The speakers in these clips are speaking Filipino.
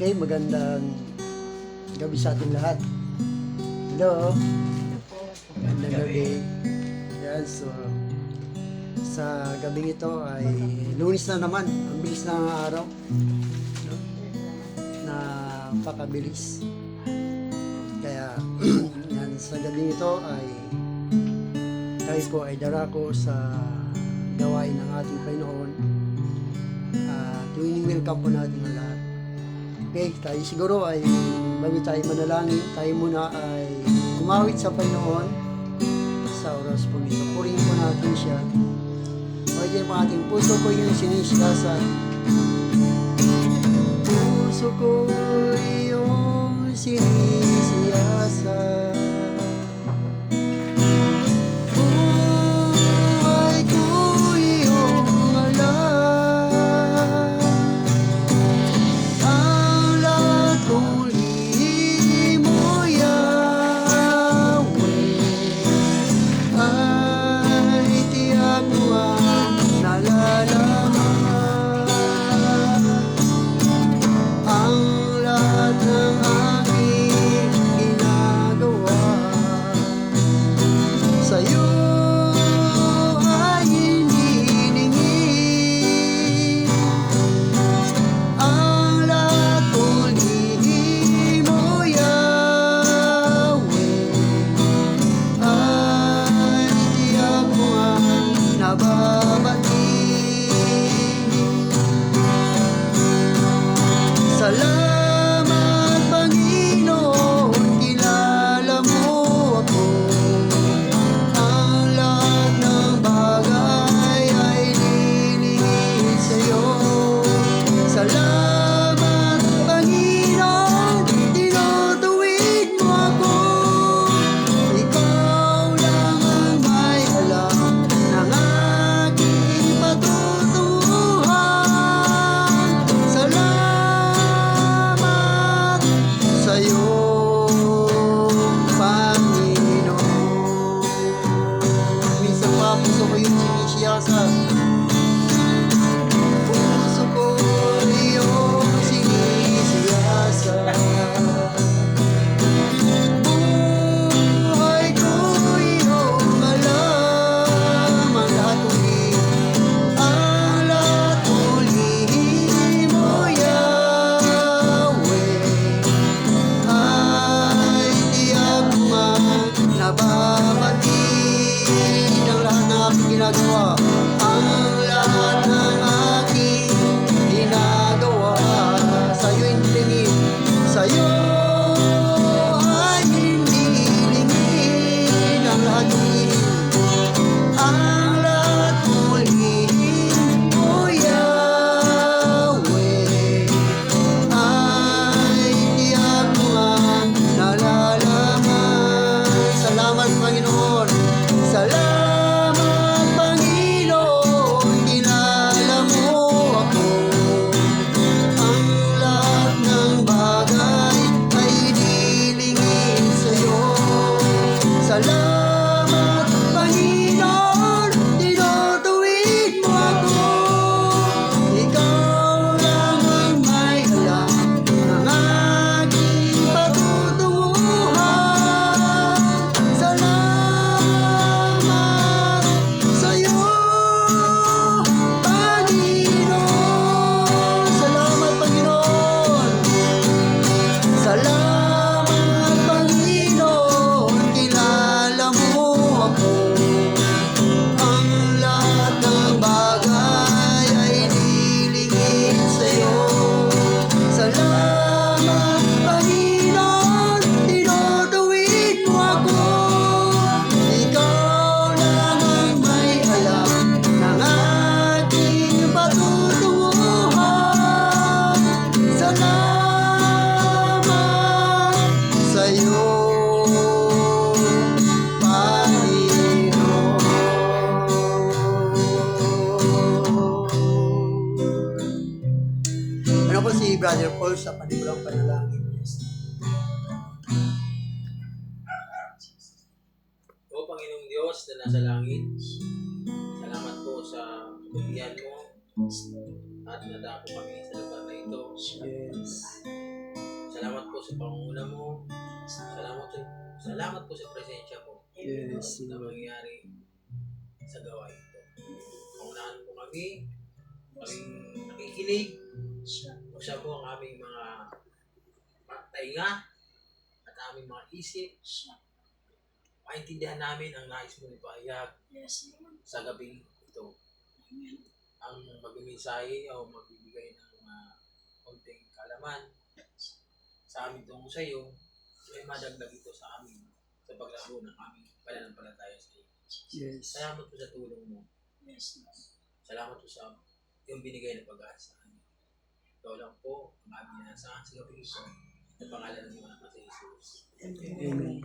Okay, magandang gabi sa ating lahat. Hello. Magandang gabi. Yan, so sa gabing ito ay Lunes na naman. Ang bilis na ng araw. No? Napakabilis. Kaya yan, sa gabing ito ay tayo po ay darako sa gawain ng ating Panginoon. Tuwing welcome po natin ang lahat. Okay, tayo siguro ay bago tayo manalangin, tayo muna ay kumawit sa Panginoon sa oras po nito. Purihin po natin siya. Okay, po ating puso ko yung sinisigasan. Puso ko yung sinisigasan. Brother Paul sa panimulang panalangin. O Panginoong Diyos na nasa langit, salamat po sa kabutihan mo at nadako kami sa lugar na ito. Yes. Salamat po sa pangunguna mo. Salamat po sa presensya mo. Yes, Na Lord. mangyayari sa gawain ito. Pangunahan mo kami, kaming nakikinig. Buksan mo ang aming mga tainga at aming mga isip. Maintindihan namin ang nais mo ipahayag sa gabing ito. Ang magmimensahe o magbibigay ng konting kalaman sa amin tungkol sa iyo, ay madagdag ito sa amin sa paglago ng aming pananampalataya sa iyo. Yes. Salamat po sa tulong mo. Salamat po sa iyong binigay na pag-asa sa amin. Ikaw lang po ang aming nasa sa gabing ito sa pangalan ng mga sa Jesus. Amen.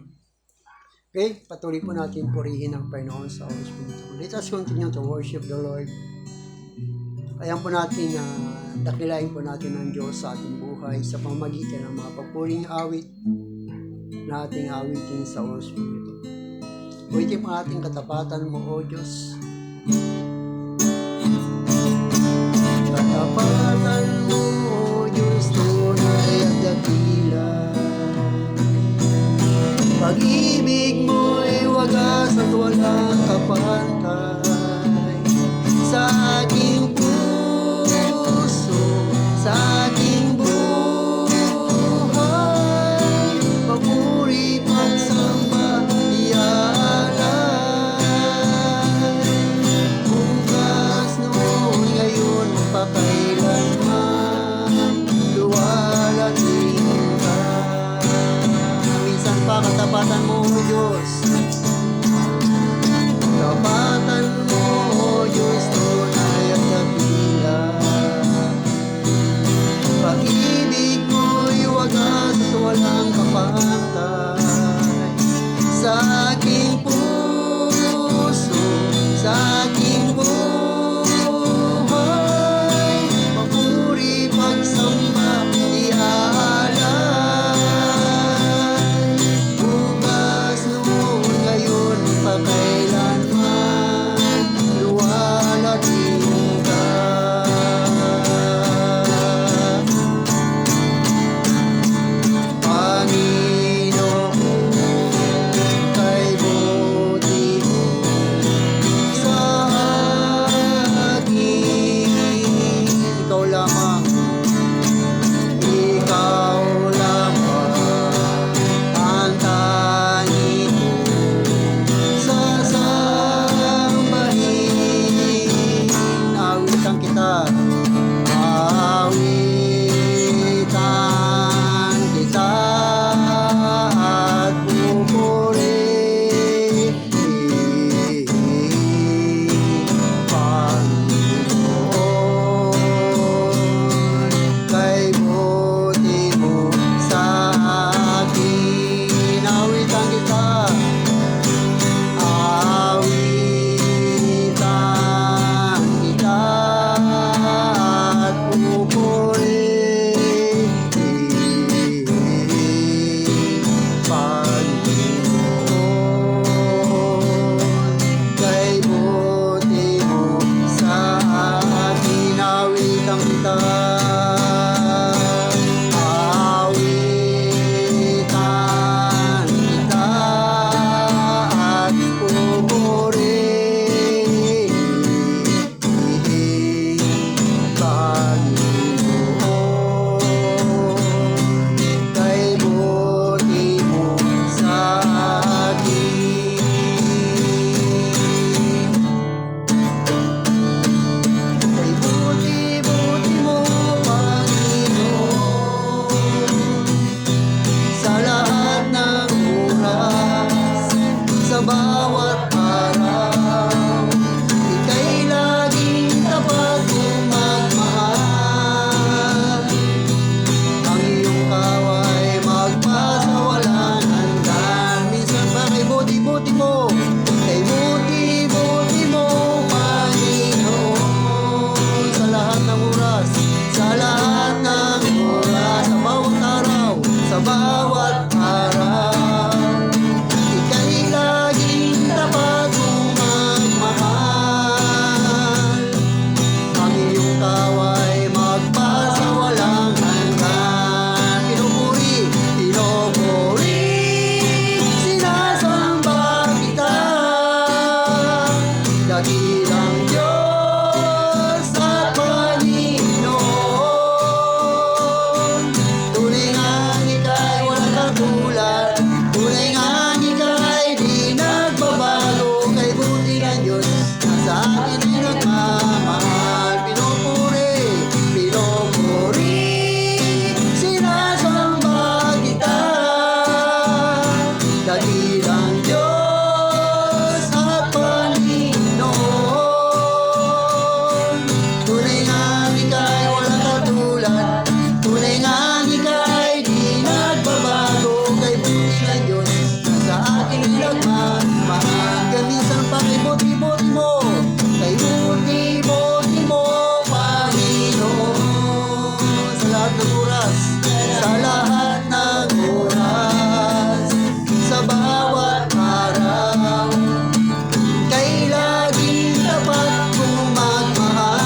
Okay, patuloy po natin purihin ang Panginoon sa oras po nito. Let us continue to worship the Lord. Ayan po natin na dakilain po natin ang Diyos sa ating buhay sa pamamagitan ng mga papuring awit na ating awitin sa oras po nito. Uwitin po ating katapatan mo, O Diyos. Katapatan mo, O Diyos, tunay at dakila. Pag-ibig mo'y wagas at walang kapantay. Sa aking puso, sa aking buhay, papuri pagsamba iaalay. ng oras, sa lahat ng oras, sa bawat araw, kay laging tapat kong magmahal.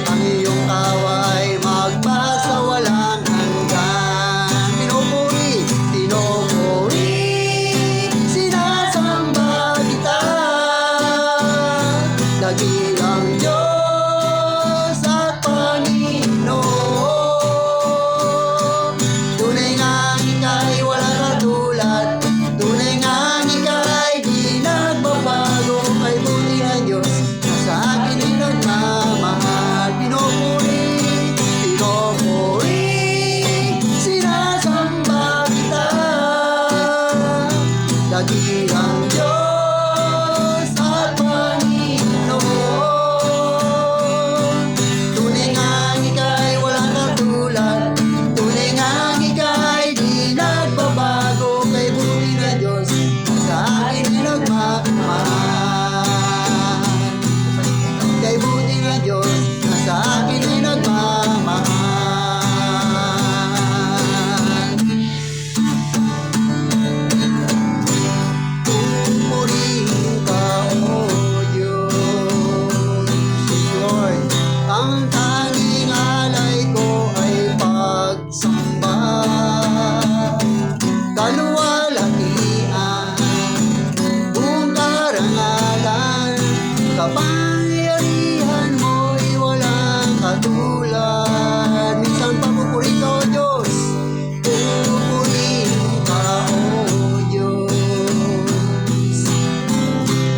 Ang iyong tawa ay magpasawalang hanggan. Pinupuri, sinasamba kita. Dakilang Diyos at Panginoon. Tunay nga ika'y walang katulad. Tunay nga ika'y di nagbabago. Kay buti ng Diyos na sa akin ay nagmamahal. Pinupuri, sinasamba kita. Dakilang Diyos at Panginoon. Tunay nga ika'y walang katulad. Tunay nga ika'y di nagbabago. Kay buti na Diyos na sa akin ay nagmamahal. Kay buti na Diyos na sa akin ay nagmamahal. Pupurihin ka, O Diyos. Lord, ang tanging alay ko ay pagsamba. Kaluwalhatian, buong karangalan, kapangyarihan mo'y walang katulad. Minsan papupuri ka, O Diyos. Pupurihin ka, O Diyos.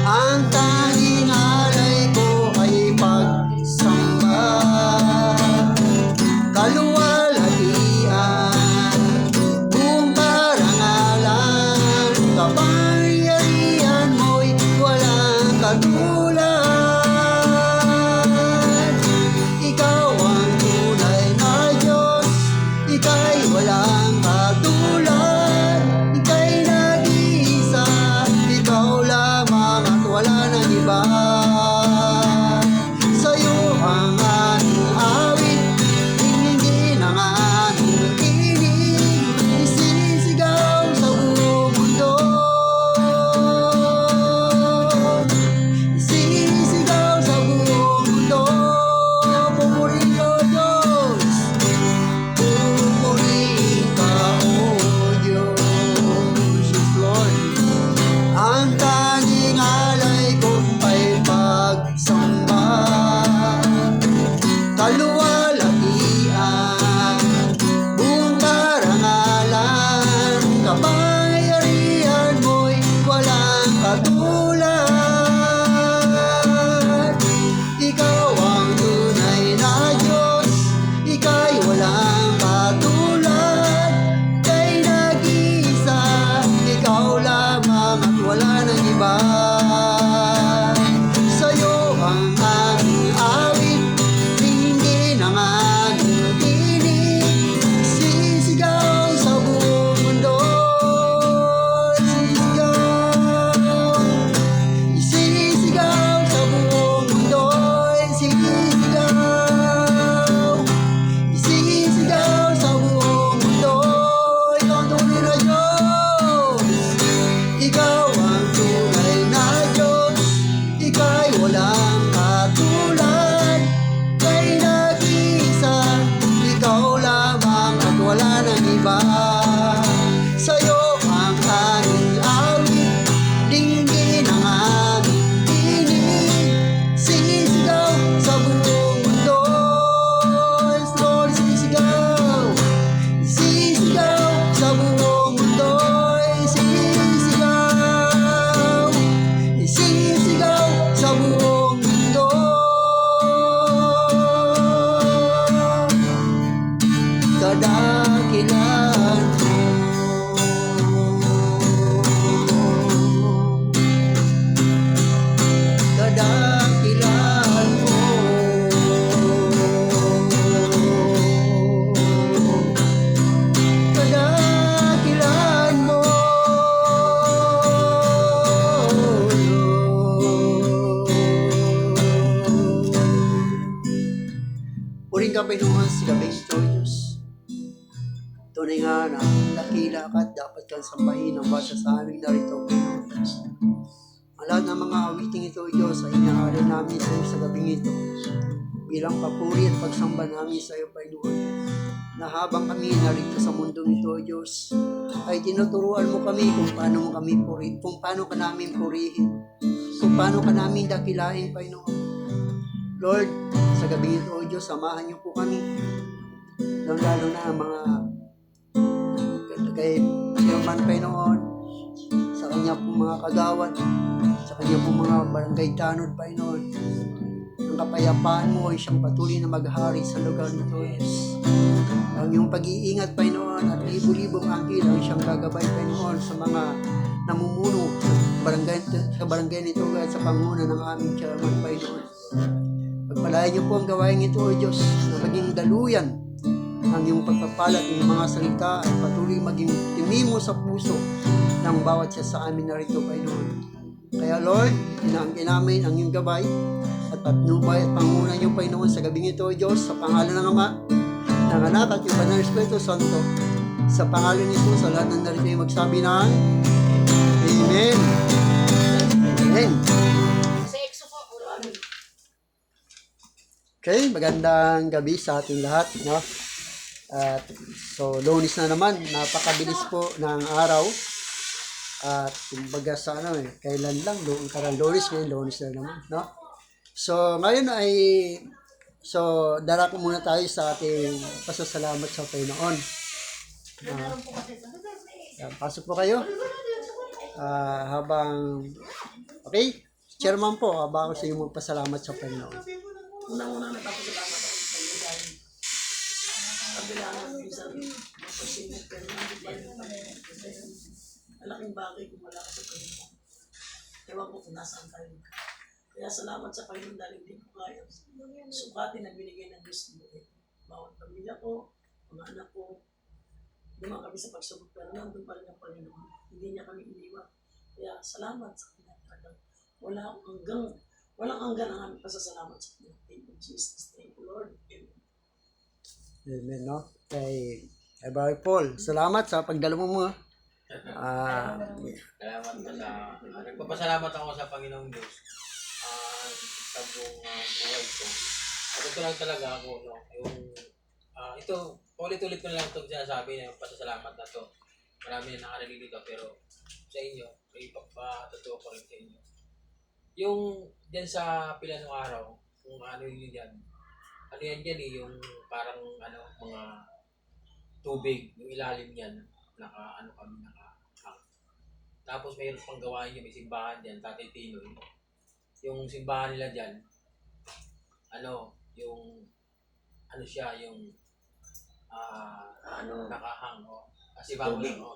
Ang tanging alay ko ay pagsamba. Puring ka, Panginoon, sa gabing ito, Diyos. Tunay nga na dakila ka at dapat kang sambahin ang basa sa amin narito, Panginoon. Ang lahat ng mga awiting ito, Diyos, ay inaalay namin sa iyo sa gabing ito bilang papuri at pagsamba namin sa iyo, Panginoon, na habang kami narito sa mundong ito, Diyos, ay tinuturuan mo kami kung paano mo kami purihin, kung paano ka namin purihin, kung paano ka namin dakilain, Panginoon. Lord, sa gabi ito, O Diyos, samahan niyo po kami, lalo na ang mga kay Chairman, Panginoon, sa kanya pong mga kagawad, sa kanya pong mga barangay tanod, Panginoon. Ang kapayapaan mo ay siyang patuloy na maghari sa lugar nito, Diyos. Ang iyong pag-iingat, Panginoon, at libo-libong anghel ang siyang gagabay, Panginoon, sa mga namumuno sa barangay nito at sa panguna ng aming chairman, Panginoon. Pagpalayan niyo po ang gawain ito, O Diyos, na maging daluyan ang iyong pagpapalat ng mga salita at patuloy maging timimo sa puso ng bawat isa sa amin narito, Panginoon. Kaya, Lord, inaangkin namin ang iyong gabay at patnubay at panguna niyo, Panginoon, sa gabing ito, O Diyos, sa pangalan ng Ama, ng Anak at yung Banal na Espiritu Santo. Sa pangalan nito, sa lahat ng narito ay magsabi ng Amen. Amen. Okay, magandang gabi sa ating lahat, no? At so, Lunes na naman, napakabilis po ng araw. At kumbaga sa kailan lang, karang Lunes, ngayon Lunes na naman, no? So, ngayon ay darako muna tayo sa ating pasasalamat sa Panginoon. Pasok po kayo. Habang, okay, chairman po, habang ako sa inyo magpasalamat sa Panginoon. Unang-unang nagpapasalamat ako sa iyo dahil kabilangan minsan mapasimot ka naman di ba yung malaking bagay kung wala ka sa Panginoon. Ewan ko kung nasaan tayo. Kaya salamat sa Panginoon dahil hindi ko kaya sukatin na binigay ng Diyos mo. Bawat pamilya ko, mga anak ko, dumaan kami sa pagsubok pero nandun pa rin ang Panginoon. Hindi niya kami iniwan. Kaya salamat sa Kanya talagang walang hanggan ang aming pasasalamat sa Kanya. Thank you, Jesus. Thank you, Lord. Amen. Amen, no? Kay Brother Paul, salamat sa pagdala mo. Salamat ka sa, nagpapasalamat ako sa Panginoong Diyos sa buong buhay ko. At ito lang talaga ako, no? Yung, ito, ulit-ulit ko na lang itong sinasabi na yung pasasalamat na to. Marami na nakarinig dito, pero sa inyo, may ipapatutuwa ko rin sa inyo. Yung dyan sa pila ng araw, kung ano yun dyan, ano yan dyan yung parang mga tubig, yung ilalim yan, kami. Tapos mayroon pang gawain niya, may simbahan dyan, Tatay Tinoy. Yung simbahan nila dyan, nakahang, kasi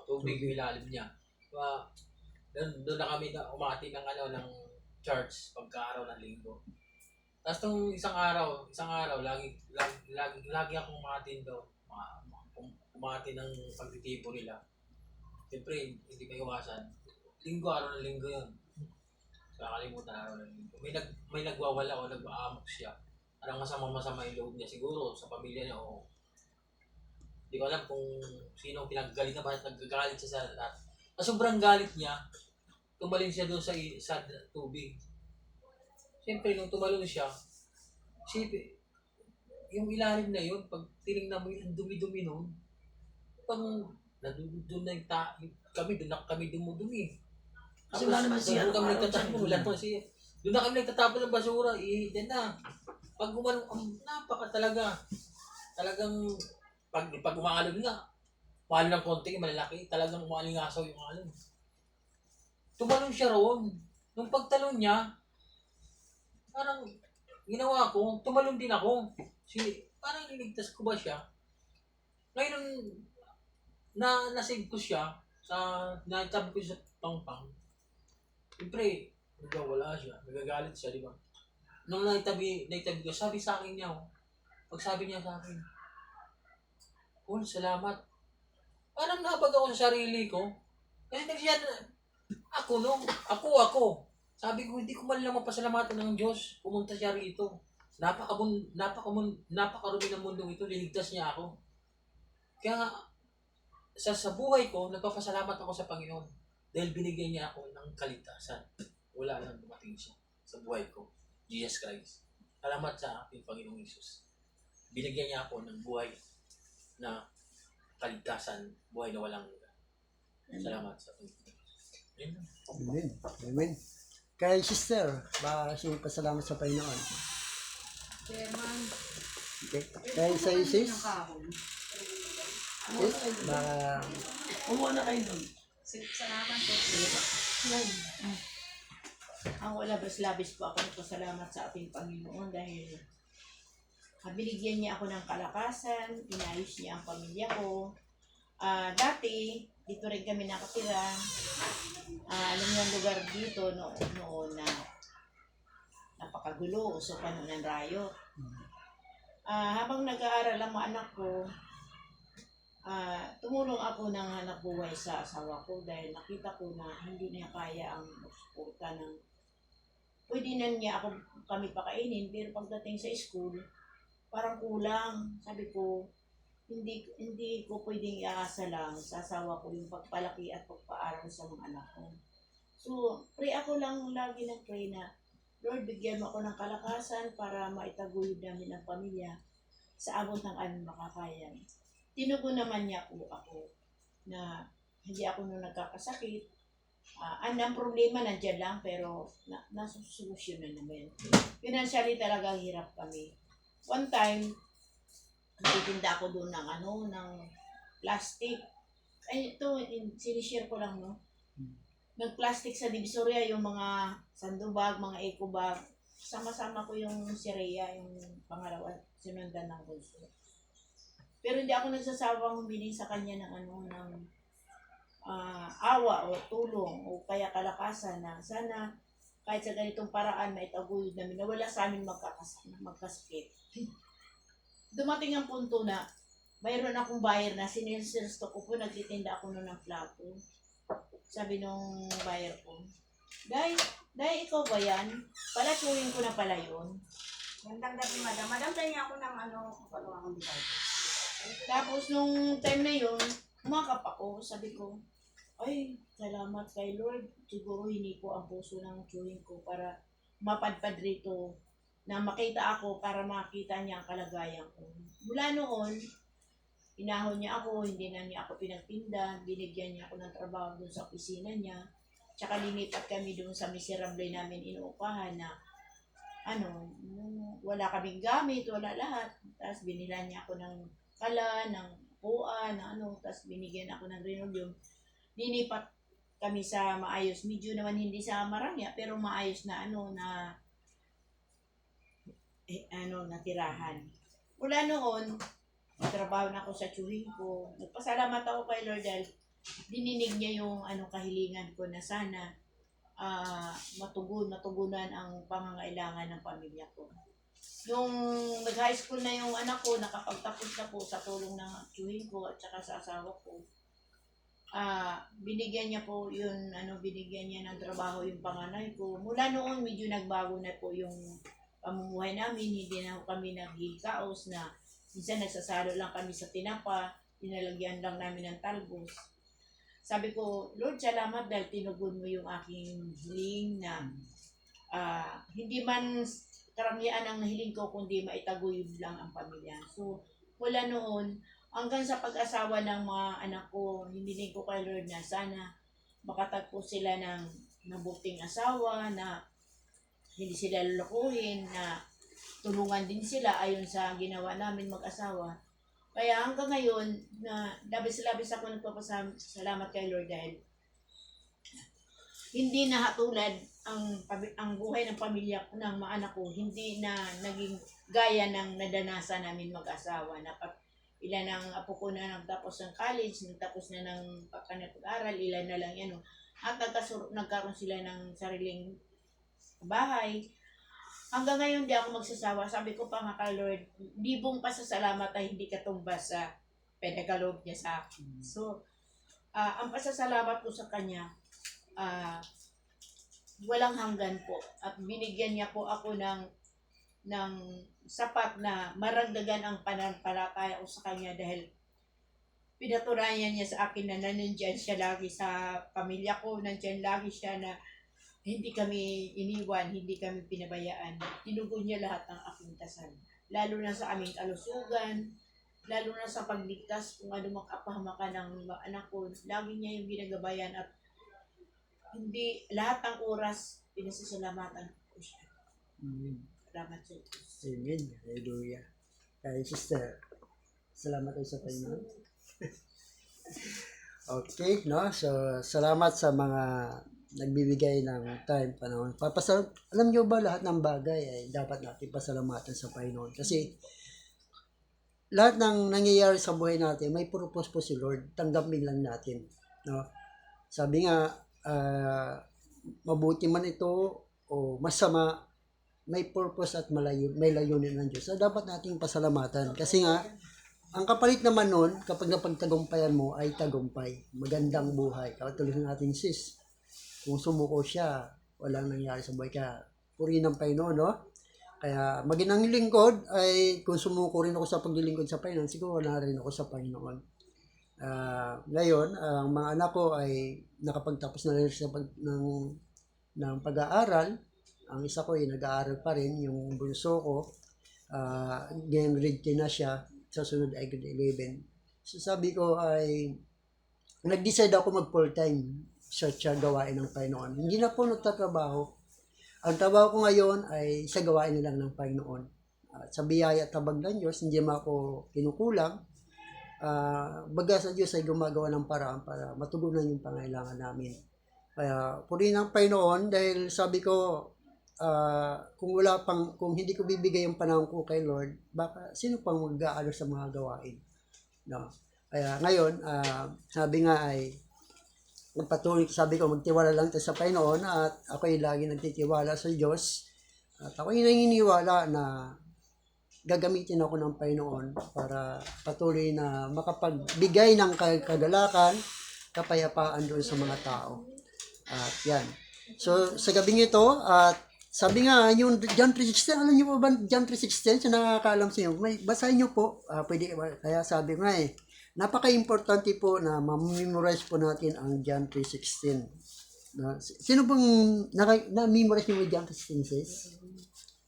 tubig yung ilalim niya. Doon na kami umati ng church pagka-araw ng linggo. Tapos nung isang araw, lagi akong umati doon. Umati ng pagtitipo nila. Siyempre, hindi may iwasan. Araw ng linggo yun. Nakalimutan araw ng linggo. May nagwawala o nag-aamok siya. Anong masama yung loob niya siguro sa pamilya niya o hindi ko alam kung sino ang pinaggalit na bakit nagagalit siya sa lahat. Sa sobrang galit niya, tumalon siya doon sa tubig. Siyempre, nung tumalon siya, yung ilalim na yun, pag tinignan mo yung dumi-dumi nun, pang doon na doon na kami dumudumi. Kasi wala naman siya. Doon na kami nagtatapon ng basura, dyan na. Pag napaka talagang pag umakalon nga, umakalon ng konti, malalaki, talagang umalingasaw yung alon. Tumalon siya roon. Nung pagtalon niya, parang ginawa ko, tumalon din ako. Parang niligtas ko ba siya? Ngayon, nasave ko siya, naitabi ko siya sa pangpang. Siyempre, wala siya, nagagalit siya, di ba? Nung naitabi ko, sabi sa akin niya, pag sabi niya sa akin, Paul, salamat. Parang nabag ako sa sarili ko. Kasi ako. Sabi ko, hindi ko man lang mapasalamatan ng Diyos. Pumunta siya rito. napakarumi ng mundong ito, linigtas niya ako. Kaya sa buhay ko, nagpapasalamat ako sa Panginoon dahil binigyan niya ako ng kaligtasan. Wala nang dumating siya sa buhay ko, Jesus Christ. Salamat sa ating Panginoong Hesus. Binigyan niya ako ng buhay na kaligtasan, buhay na walang hanggan. Salamat sa Panginoon. Amen. Amen. Amen. Kay sister, ba siyang pasalamat sa Panginoon? Chairman, Okay. Kay sa isis, Umuha na kayo. ba Umuha na kayo doon. salamat po. Ang labis-labis po ako nagpasalamat sa ating Panginoon dahil binigyan niya ako ng kalakasan, inayos niya ang pamilya ko. Dati, dito rin kami nakatira. Alam niyo ang lugar dito noon na napakagulo, uso pa noon ng rayo. Habang nag-aaral ang mga anak ko, tumulong ako ng hanap buhay sa asawa ko dahil nakita ko na hindi niya kaya ang suporta ng pwede na niya kami pakainin, pero pagdating sa school, parang kulang. Sabi ko, hindi ko pwedeng iasa lang sa asawa ko yung pagpalaki at pagpaaral sa mga anak ko. So, pray ako lang lagi ng pray na, Lord, bigyan mo ako ng kalakasan para maitaguyod namin ang pamilya sa abot ng aming makakaya. Tinugon naman niya po ako na hindi ako nung nagkakasakit. Ang problema nandiyan lang pero nasusolusyon na naman. Financially talaga hirap kami. One time, nagtitinda ako doon ng plastic. Ay, ito, sinishare ko lang, no? Nag-plastic sa Divisoria, yung mga sandubag, mga eco bag. Sama-sama ko yung Sirea, yung pangalawa, sinundan ng bulso. Pero hindi ako nagsasawang humiling sa kanya ng awa o tulong o kaya kalakasan na sana kahit sa ganitong paraan maitaguyod namin na wala sa amin magkasakit. Dumating ang punto na mayroon akong buyer na sinilsirsto ko po, nagtitinda ako noon ng plato. Sabi nung buyer ko, Day, ikaw ba yan? Palatuin ko na pala yun. Gandang gabi, madam. Madam, tayo niya ako ng kung akong device. Tapos nung time na yun, umakap ako, sabi ko, ay, salamat kay Lord. Siguro hindi ko ang puso ng tsuhin ko para mapadpad rito na makita ako para makita niya ang kalagayan ko. Mula noon, inahon niya ako, hindi na niya ako pinagtinda, binigyan niya ako ng trabaho doon sa opisina niya. Tsaka linipat kami doon sa miserable namin inuupahan na wala kaming gamit, wala lahat. Tapos binilan niya ako ng kala, ng puan, tapos binigyan ako ng Renovium. Linipat kami sa maayos, medyo naman hindi sa marangya, pero maayos na natirahan. Mula noon, trabaho na ako sa tsuhin ko. Nagpasalamat ako kay Lord dahil dininig niya yung kahilingan ko na sana matugunan ang pangangailangan ng pamilya ko. Yung nag-high school na yung anak ko, nakapagtapos na po sa tulong ng tsuhin ko at saka sa asawa ko. Binigyan niya po yun, binigyan niya ng trabaho yung panganay ko. Mula noon, medyo nagbago na po yung pamumuhay namin. Hindi na kami naghihikaos na minsan nagsasalo lang kami sa tinapa, tinalagyan lang namin ng talbos. Sabi ko, Lord, salamat dahil tinugon mo yung aking hiling na hindi man karamihan ang nahiling ko kundi maitaguyod lang ang pamilya. So, mula noon, hanggang sa pag-asawa ng mga anak ko, hiniling ko kay Lord na sana makatagpo sila ng mabuting asawa, na hindi sila lulukuhin, na tulungan din sila ayon sa ginawa namin mag-asawa. Kaya hanggang ngayon, na labis-labis ako nagpapasalamat kay Lord dahil hindi na hatulad ang buhay ng pamilya ng mga anak ko, hindi na naging gaya ng nadanasan namin mag-asawa. Ilan ang apo ko na nagtapos ng college, nagtapos na ng pag-aral, ilan na lang yan. At nagkaroon sila ng sariling bahay. Hanggang ngayon di ako magsasawa. Sabi ko pa nga kay Lord, libong pasasalamat ay hindi katumbas sa pinagaloob niya sa akin. So, ang pasasalamat ko sa Kanya, walang hanggan po. At binigyan niya po ako ng ng sapat na maragdagan ang pananampalataya ko sa Kanya dahil pinatunayan niya sa akin na nandiyan siya lagi sa pamilya ko, nandiyan lagi siya na hindi kami iniwan, hindi kami pinabayaan. Tinugon niya lahat ng aking dasal. Lalo na sa aming kalusugan, lalo na sa pagligtas kung ano makapahamakan ng mga anak ko. Lagi niya yung ginagabayan at hindi lahat ng oras pinasasalamatan ko siya. Salamat sa Diyos. Amen. Hallelujah. Kaya sister, salamat tayo sa Panginoon. Okay, no? So, salamat sa mga nagbibigay ng time, panahon. Alam nyo ba lahat ng bagay ay dapat natin pasalamatan sa Panginoon? Kasi lahat ng nangyayari sa buhay natin, may purpose po si Lord. Tanggapin lang natin. No? Sabi nga, mabuti man ito o masama, may purpose at may layunin ng Diyos. So, dapat nating pasalamatan. Kasi nga, ang kapalit naman nun, kapag napagtagumpayan mo, ay tagumpay. Magandang buhay. Katulad ng ating sis. Kung sumuko siya, walang nangyari sa buhay. Kaya, purihin ng Panginoon, no? Kaya, maginang lingkod, ay kung sumuko rin ako sa paglilingkod sa Panginoon, siguro wala rin ako sa Panginoon. Ngayon, ang mga anak ko ay nakapagtapos na rin ng pag-aaral. Ang isa ko ay nag-aaral pa rin, yung bunso ko. Grade 10 na siya. Sa sunod ay grade 11. So sabi ko ay nag-decide ako mag full-time sa gawain ng Panginoon. Hindi na po nagtatrabaho. Ang trabaho ko ngayon ay sa gawain na lang ng Panginoon. Sa biyaya at tabag ng Diyos, hindi naman ako kinukulang. Baga sa Diyos ay gumagawa ng paraan para matugunan yung pangailangan namin. Kaya purihin ng Panginoon dahil sabi ko, kung hindi ko bibigay yung panahon ko kay Lord, baka sino pang mag-aalo sa mga gawain, no? Kaya ngayon, sabi nga ay sabi ko magtiwala lang tayo sa Panginoon at ako ay lagi nagtitiwala sa Diyos at ako ay naniniwala na gagamitin ako ng Panginoon para patuloy na makapagbigay ng kagalakan, kapayapaan doon sa mga tao. At yan. So sa gabing ito at sabi nga, yung John 3:16, alam niyo po ba John 3:16? Siya nakakaalam sa inyo. Basahin niyo po. Pwede, kaya sabi nga napaka-importante po na ma-memorize po natin ang John 3:16. Sino pong na-memorize niyo yung John 3:16 sis?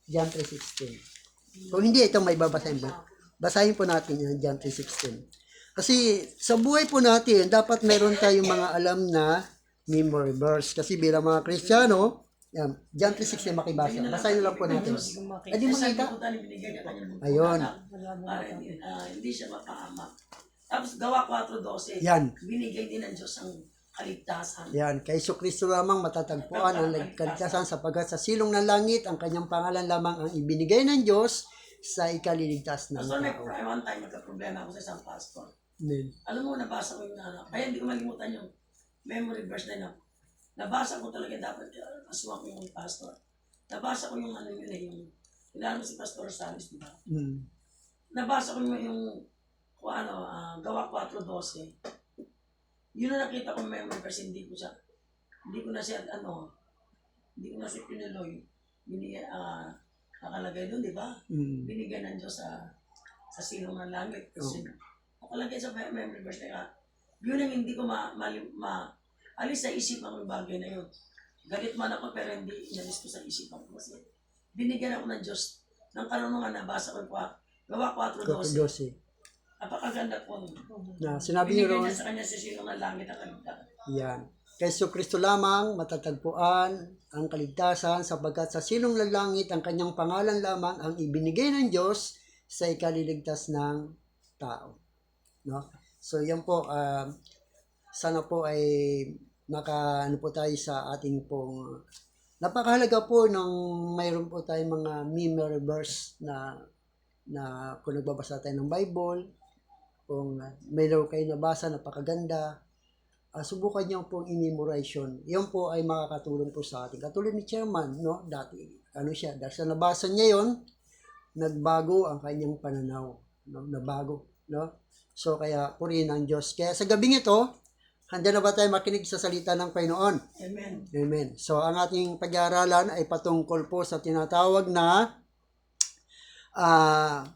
John 3:16. Kung hindi, ito may babasahin po. Basahin po natin yung John 3:16. Kasi sa buhay po natin, dapat meron tayong mga alam na memory verse. Kasi bilang mga Kristiyano, yan, John 3:16 makibasa. Basahin lang po natin. Ay, di makita? Ayun. Para hindi siya mapahamak. Tapos gawa 4:12. Yan. Binigay din ng Diyos ang kaligtasan. Yan. Kay Kristo lamang matatagpuan ang kaligtasan sapagkat sa silong ng langit, ang kanyang pangalan lamang ang ibinigay ng Diyos sa ikaliligtas ng Pastor, tao. one time magka-problema ako sa isang pastor. Amen. Alam mo, nabasa ko yung kaya hindi ko malimutan yung memory verse na yun. Nabasa ko talaga dapat kasuha ko yung pastor. Nabasa ko yung yung kilala mo si Pastor Salis, di ba? Nabasa ko yung gawa 4:12. Yun na nakita ko memory verse, hindi ko na siya pinuloy. Nakalagay doon, di ba? Binigyan ng Diyos sa silong ng langit. Kasi nakalagay sa memory verse na yun ang hindi ko alis sa isipan ko yung bagay na yun. Galit man ako pero hindi inalis ko sa isipan ko kasi binigyan ako ng Diyos ng karunungan na basa ko gawa 4:12. Napakaganda po. Na sinabi niyo Binigyan ron, niya sa kanya sa silong ng langit ang kaligtasan. yan. Kay Kristo lamang matatagpuan ang kaligtasan sapagkat sa silong ng langit ang kanyang pangalan lamang ang ibinigay ng Diyos sa ikaliligtas ng tao. No? So yan po, sana po ay nakaano po tayo sa ating pong napakahalaga po nung mayroon po tayong mga memory verse na kung nagbabasa tayo ng Bible, kung mayroon kayo nabasa, napakaganda, subukan niyo pong i-memorize yun. Yun po ay makakatulong po sa atin. Katulad ni Chairman, no? Dati, dahil sa nabasa niya yun, nagbago ang kanyang pananaw. No? Nabago, no? So, kaya purihin ang Diyos. Kaya sa gabing ito, handa na ba tayo makinig sa salita ng Panginoon? Amen. Amen. So, ang ating pag-aaralan ay patungkol po sa tinatawag na Ah,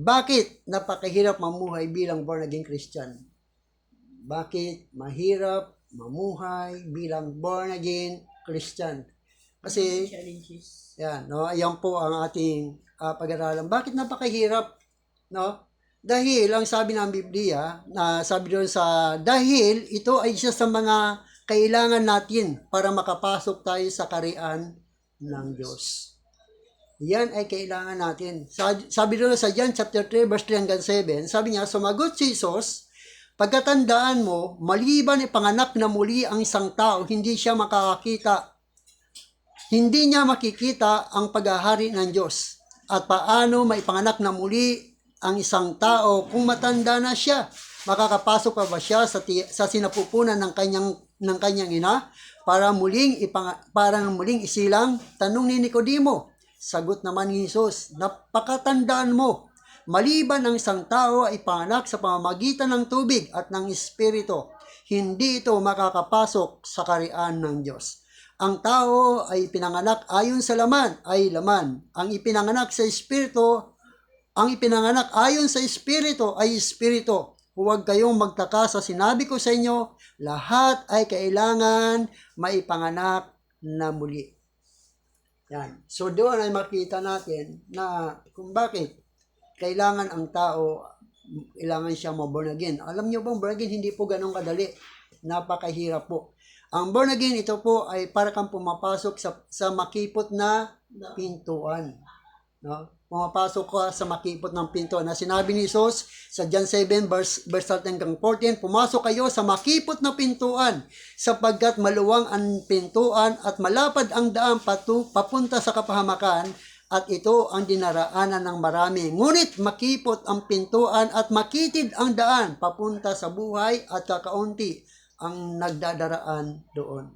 bakit napakahirap mamuhay bilang born again Christian? Bakit mahirap mamuhay bilang born again Christian? Kasi Challenges. ayan po ang ating pag-aralan. Bakit napakahirap, no? Dahil ang sabi ng Biblia, na sabi doon dahil ito ay isa sa mga kailangan natin para makapasok tayo sa kaharian ng Diyos. Yan ay kailangan natin. Sabi doon sa John chapter 3 verse 3 hanggang 7, sabi niya, sumagot si Jesus, pagkatandaan mo, maliban ipanganak na muli ang isang tao, hindi siya makakakita. Hindi niya makikita ang paghahari ng Diyos. At paano maipanganak na muli ang isang tao kung matanda na siya? Makakapasok pa ba siya sa sinapupunan ng kanyang ina para muling isilang? Tanong ni Nicodemo. Sagot naman ni Jesus, napakatandaan mo, maliban ang isang tao ay panganak sa pamamagitan ng tubig at ng Espiritu, hindi ito makakapasok sa kaharian ng Diyos. Ang tao ay pinanganak ayon sa laman, ay laman. Ang ipinanganak ayon sa Espiritu ay Espiritu. Huwag kayong magtaka sa sinabi ko sa inyo, lahat ay kailangan maipanganak na muli. Yan. So doon ay makita natin na kung bakit kailangan ang tao, kailangan siya ma-born again. Alam niyo bang born again, hindi po ganun kadali. Napakahirap po. Ang born again, ito po ay para kang pumapasok sa makipot na pintuan. No? Pumapasok ka sa makipot ng pintuan. Na sinabi ni Jesus sa John 7 verse 13 hanggang 14, pumasok kayo sa makipot na pintuan sapagkat maluwang ang pintuan at malapad ang daan papunta sa kapahamakan at ito ang dinaraanan ng marami. Ngunit makipot ang pintuan at makitid ang daan papunta sa buhay at kakaunti ang nagdadaraan doon.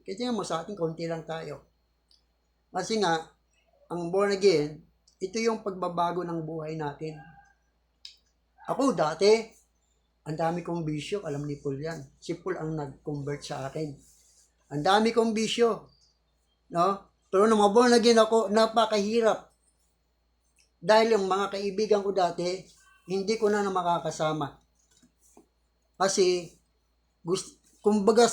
Kasi mo sa atin, kaunti lang tayo. Kasi nga, ang born again, ito yung pagbabago ng buhay natin. Ako dati, ang dami kong bisyo, alam ni Paul yan. Si Paul ang nag-convert sa akin. Ang dami kong bisyo. No? Pero nung born again ako, napakahirap. Dahil yung mga kaibigan ko dati, hindi ko na makakasama. Kasi, kumbaga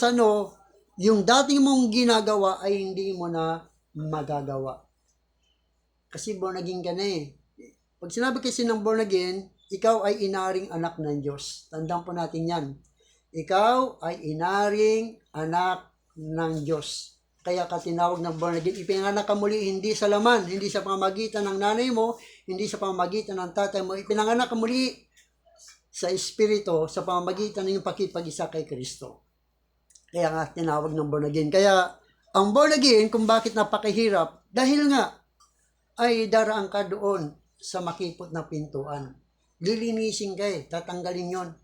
yung dating mong ginagawa ay hindi mo na magagawa. Kasi born again ka na eh. Pag sinabi kasi ng born again, ikaw ay inaring anak ng Diyos. Tandaan po natin yan. Ikaw ay inaring anak ng Diyos. Kaya ka tinawag ng born again. Ipinanganak ka muli hindi sa laman, hindi sa pamamagitan ng nanay mo, hindi sa pamamagitan ng tatay mo. Ipinanganak ka muli sa Espiritu sa pamamagitan ng pakipag-isa kay Kristo. Kaya nga tinawag ng born again. Kaya ang born again, kung bakit napakahirap, dahil nga ay daraan ka doon sa makipot na pintuan. Lilinisin ka tatanggalin yon.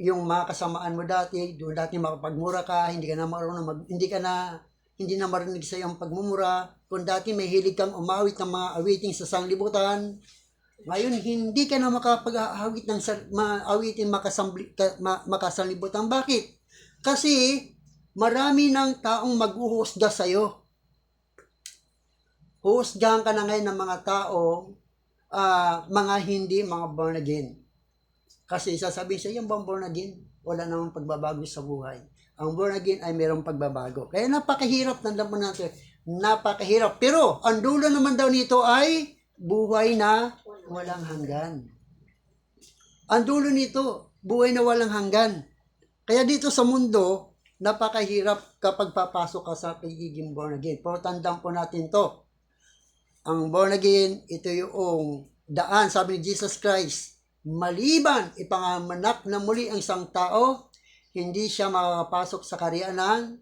Yung mga kasamaan mo dati, doon dati makapagmura ka, hindi na marinig sa iyong pagmumura. Kung dati may hilig kang umawit ng mga awiting sa sanglibutan, ngayon hindi ka na makapag-awit ng awiting makasanlibutan. Bakit? Kasi marami ng taong maghuhusga sa iyo. Huhusgahan ka na ngayon ng mga tao, mga born again. Kasi sasabihin sa iyo, bang born again? Wala namang pagbabago sa buhay. Ang born again ay mayroong pagbabago. Kaya napakahirap, tandaan mo natin, napakahirap. Pero ang dulo naman daw nito ay buhay na walang hanggan. Ang dulo nito, buhay na walang hanggan. Kaya dito sa mundo, napakahirap kapag papasok ka sa pagiging born again. Pero tandaan po natin to. Ang born again, ito yung daan, sabi ni Jesus Christ, maliban ipanganak na muli ang isang tao, hindi siya makakapasok sa kaharian ng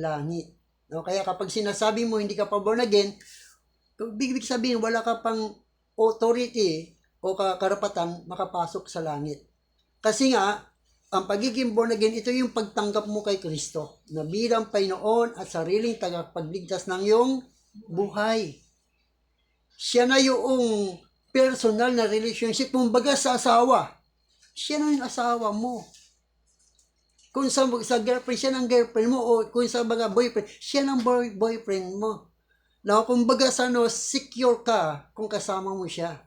langit. No? Kaya kapag sinasabi mo hindi ka pa born again, big sabihin wala ka pang authority o karapatan makapasok sa langit. Kasi nga, ang pagiging born again, ito yung pagtanggap mo kay Kristo na bilang Panginoon at sariling tagapagligtas ng iyong buhay. Siya na yung personal na relationship, kumbaga sa asawa. Siya na yung asawa mo. Kung sa girlfriend, siya ng girlfriend mo, o kung sa mga boyfriend, siya ng boyfriend mo. No, kumbaga secure ka kung kasama mo siya.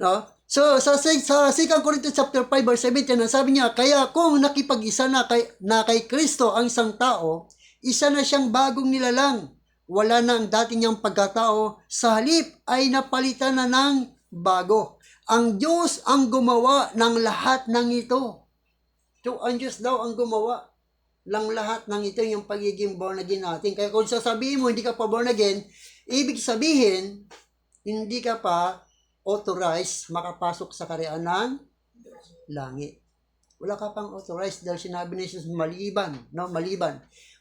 No? So, sa 2 Corinthians chapter 5 verse 17, sabi niya, kaya kung nakipag-isa na kay Kristo ang isang tao, isa na siyang bagong nilalang. Wala na ang dati niyang pagkatao, sa halip ay napalitan na ng bago. Ang Diyos ang gumawa ng lahat ng ito. So, ang Diyos daw ang gumawa ng lahat ng ito, yung pagiging born again natin. Kaya kung sasabihin mo, hindi ka pa born again, ibig sabihin, hindi ka pa authorized makapasok sa kaharian ng langit. Wala ka pang authorized dahil sinabi ni Jesus maliban,